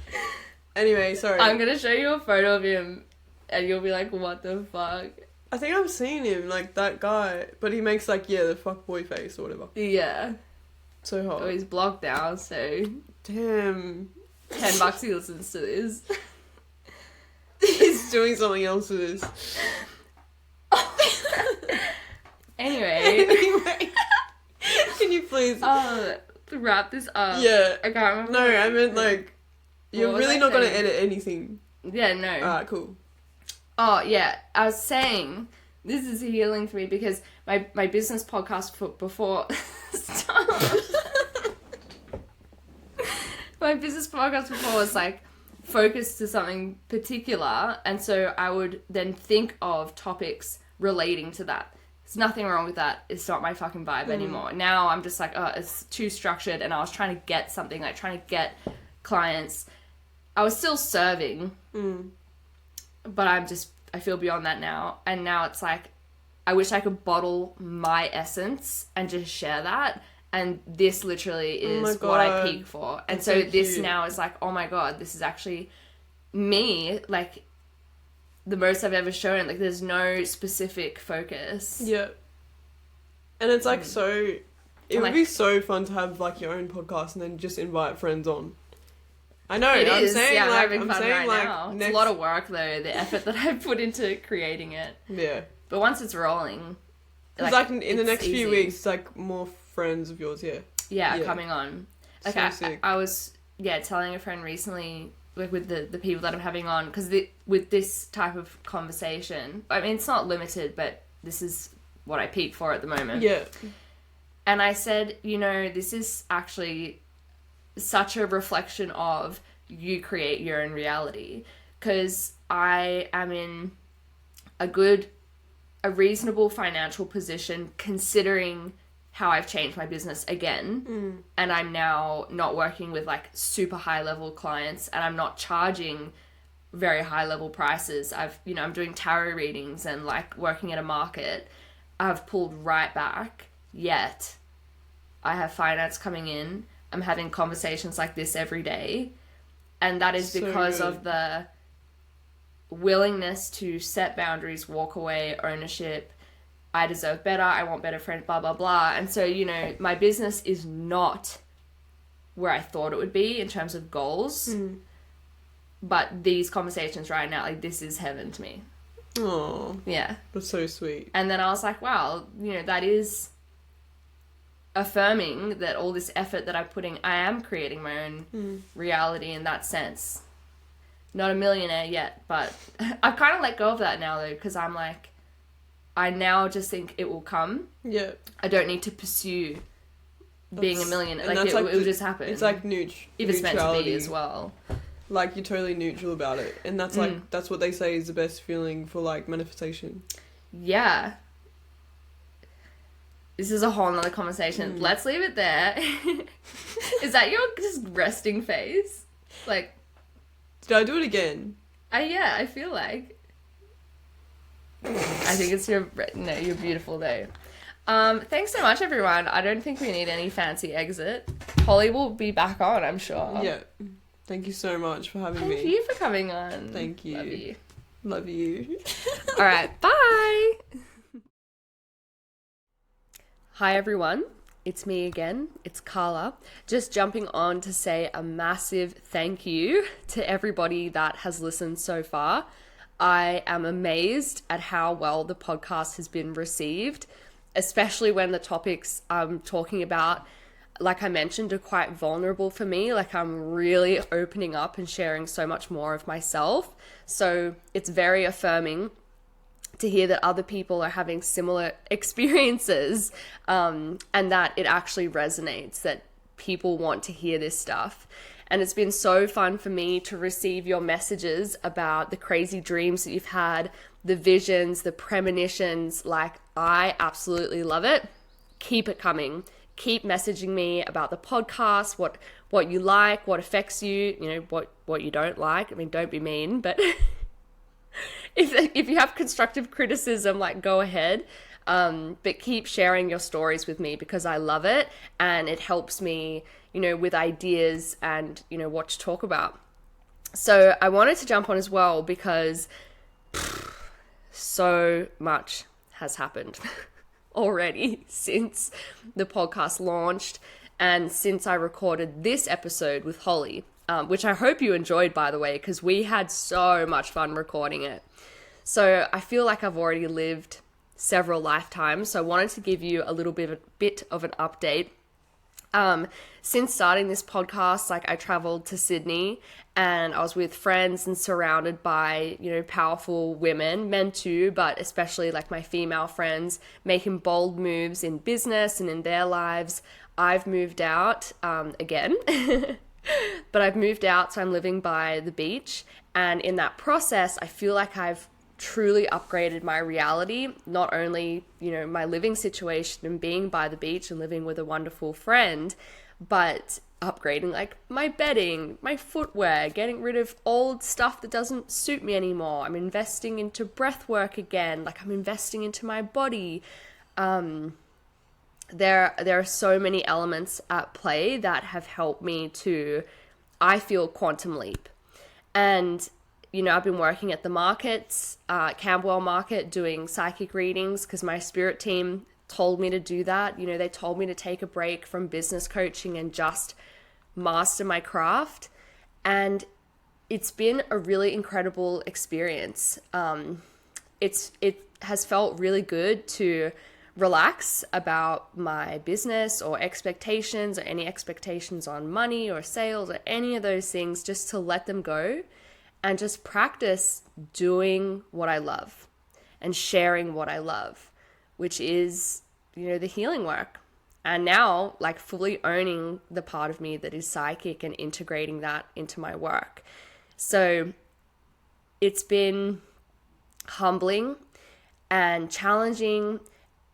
Anyway, sorry. I'm gonna show you a photo of him and you'll be like, what the fuck? I think I've seen him, like that guy. But he makes like, the fuckboy face or whatever. Yeah. So hot. Oh, he's blocked now, so... Damn. $10 he listens to this. He's doing something else with this. Anyway. Can you please wrap this up? Yeah. I can't remember. No, I meant like you're really not gonna edit anything. Yeah, no. Alright, cool. Oh yeah, I was saying this is healing for me because my business podcast before my business podcast before was like focused to something particular, and so I would then think of topics relating to that. There's nothing wrong with that. It's not my fucking vibe anymore. Now I'm just like, it's too structured, and I was trying to get something, like trying to get clients. I was still serving, but I feel beyond that now. And now it's like, I wish I could bottle my essence and just share that And this literally is what I peak for. And so this now is like, oh my God, this is actually me, like, the most I've ever shown. Like, there's no specific focus. Yeah. And it's like so... It would be so fun to have like your own podcast and then just invite friends on. I know. I'm saying, yeah, like, I'm having fun right like, now. It's a lot of work though, the effort that I've put into creating it. Yeah. But once it's rolling, like in the next few weeks, like more friends of yours, yeah, coming on. Like so sick. I was telling a friend recently, like with the people that I'm having on, because with this type of conversation, I mean, it's not limited, but this is what I peak for at the moment. Yeah. And I said, this is actually such a reflection of you create your own reality. Because I am in a reasonable financial position considering how I've changed my business again. And I'm now not working with like super high level clients, and I'm not charging very high level prices. I'm doing tarot readings and like working at a market. I've pulled right back, yet I have finance coming in. I'm having conversations like this every day. And that is because of the willingness to set boundaries, walk away, ownership. I deserve better. I want better friends, blah, blah, blah. And so, my business is not where I thought it would be in terms of goals. But these conversations right now, like, this is heaven to me. Oh, yeah, that's so sweet. And then I was like, wow, that is affirming that all this effort that I'm putting, I am creating my own reality in that sense. Not a millionaire yet, but I've kind of let go of that now though, because I'm like, I now just think it will come. Yeah. I don't need to pursue being a millionaire. Like, it will just happen. It's like if it's meant to be as well. Like, you're totally neutral about it. And that's like, that's what they say is the best feeling for like manifestation. Yeah. This is a whole nother conversation. Let's leave it there. Is that your just resting face? Like, did I do it again? Yeah, I feel like. I think it's you're beautiful though. Thanks so much, everyone. I don't think we need any fancy exit. Holly will be back on, I'm sure. Yeah. Thank you so much for having me. Thank you for coming on. Thank you. Love you. Love you. All right, bye. Hi, everyone. It's me again. It's Karla. Just jumping on to say a massive thank you to everybody that has listened so far. I am amazed at how well the podcast has been received, especially when the topics I'm talking about, like I mentioned, are quite vulnerable for me. Like, I'm really opening up and sharing so much more of myself. So it's very affirming to hear that other people are having similar experiences, and that it actually resonates, that people want to hear this stuff. And it's been so fun for me to receive your messages about the crazy dreams that you've had, the visions, the premonitions. Like, I absolutely love it. Keep it coming. Keep messaging me about the podcast, what you like, what affects you, what you don't like. I mean, don't be mean, but if you have constructive criticism, like, go ahead. But keep sharing your stories with me, because I love it and it helps me, with ideas and, what to talk about. So I wanted to jump on as well because so much has happened already since the podcast launched and since I recorded this episode with Holly, which I hope you enjoyed, by the way, because we had so much fun recording it. So I feel like I've already lived several lifetimes, so I wanted to give you a little bit of an update. Since starting this podcast, like, I traveled to Sydney and I was with friends and surrounded by, powerful women, men too, but especially like my female friends, making bold moves in business and in their lives. I've moved out, again, but I've moved out, so I'm living by the beach. And in that process, I feel like I've truly upgraded my reality, not only, my living situation and being by the beach and living with a wonderful friend, but upgrading like my bedding, my footwear, getting rid of old stuff that doesn't suit me anymore. I'm investing into breath work again, like I'm investing into my body. there are so many elements at play that have helped me to, I feel, quantum leap. And, you know, I've been working at the markets, Camberwell Market, doing psychic readings because my spirit team told me to do that. You know, they told me to take a break from business coaching and just master my craft. And it's been a really incredible experience. It has felt really good to relax about my business or expectations or any expectations on money or sales or any of those things, just to let them go and just practice doing what I love and sharing what I love, which is, you know, the healing work. And now, like, fully owning the part of me that is psychic and integrating that into my work. So it's been humbling and challenging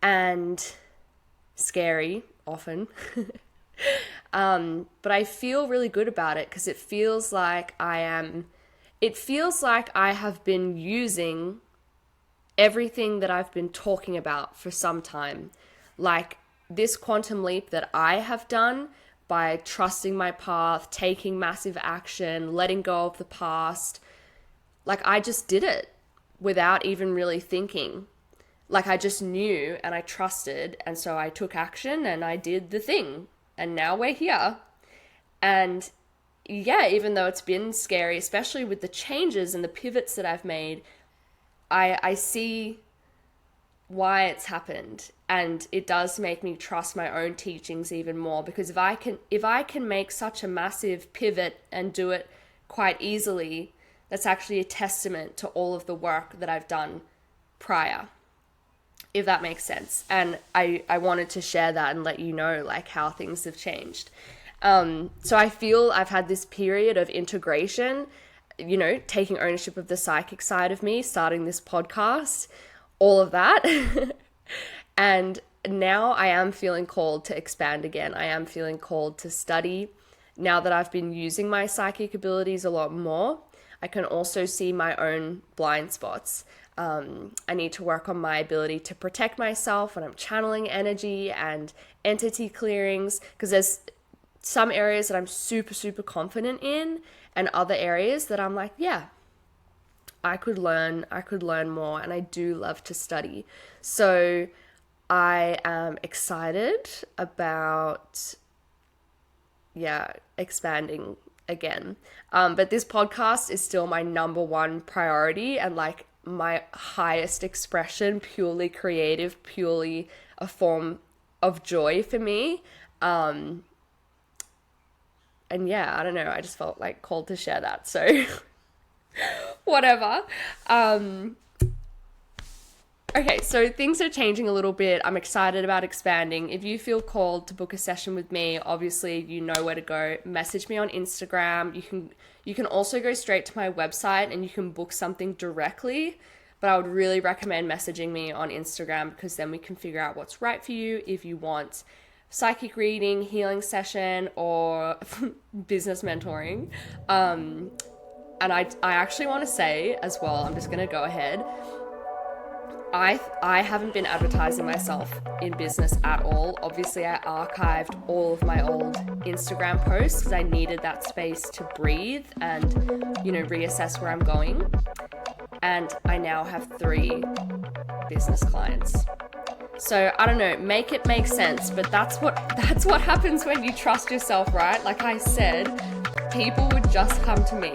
and scary often. But I feel really good about it because it feels like I have been using everything that I've been talking about for some time. Like this quantum leap that I have done by trusting my path, taking massive action, letting go of the past. Like I just did it without even really thinking. Like I just knew and I trusted, and so I took action and I did the thing, and now we're here. And yeah, even though it's been scary, especially with the changes and the pivots that I've made, I see why it's happened, and it does make me trust my own teachings even more, because if I can make such a massive pivot and do it quite easily, that's actually a testament to all of the work that I've done prior, if that makes sense. And I wanted to share that and let you know like how things have changed. So I feel I've had this period of integration, you know, taking ownership of the psychic side of me, starting this podcast, all of that. And now I am feeling called to expand again. I am feeling called to study. Now that I've been using my psychic abilities a lot more, I can also see my own blind spots. I need to work on my ability to protect myself when I'm channeling energy and entity clearings, because there's some areas that I'm super, super confident in, and other areas that I'm like, yeah, I could learn more, and I do love to study. So I am excited about, expanding again. But this podcast is still my number one priority and like my highest expression, purely creative, purely a form of joy for me. And yeah, I don't know, I just felt like called to share that. So whatever. Okay, so things are changing a little bit. I'm excited about expanding. If you feel called to book a session with me, obviously you know where to go. Message me on Instagram. You can also go straight to my website and you can book something directly. But I would really recommend messaging me on Instagram, because then we can figure out what's right for you if you want psychic reading, healing session, or business mentoring. And I actually want to say as well, I'm just going to go ahead. I haven't been advertising myself in business at all. Obviously, I archived all of my old Instagram posts because I needed that space to breathe and, you know, reassess where I'm going. And I now have 3 business clients. So I don't know, make it make sense, but that's what happens when you trust yourself, right? Like I said, people would just come to me.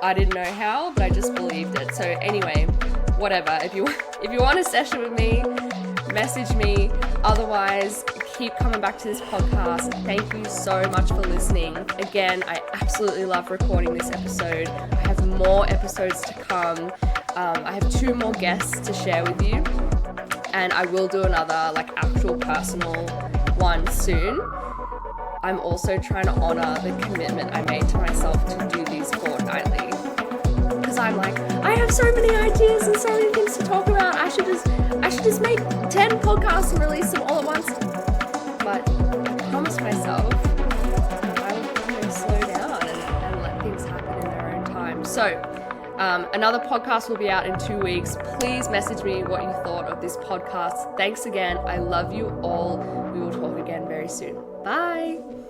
I didn't know how, but I just believed it. So anyway, whatever. If you want a session with me, message me. Otherwise, keep coming back to this podcast. Thank you so much for listening. Again, I absolutely love recording this episode. I have more episodes to come. I have 2 more guests to share with you, and I will do another like actual personal one soon. I'm also trying to honor the commitment I made to myself to do these fortnightly, because I'm like, I have so many ideas and so many things to talk about. I should just make 10 podcasts and release them all at once. But I promised myself I would slow down and let things happen in their own time. So Another podcast will be out in 2 weeks. Please message me what you thought of this podcast. Thanks again. I love you all. We will talk again very soon. Bye.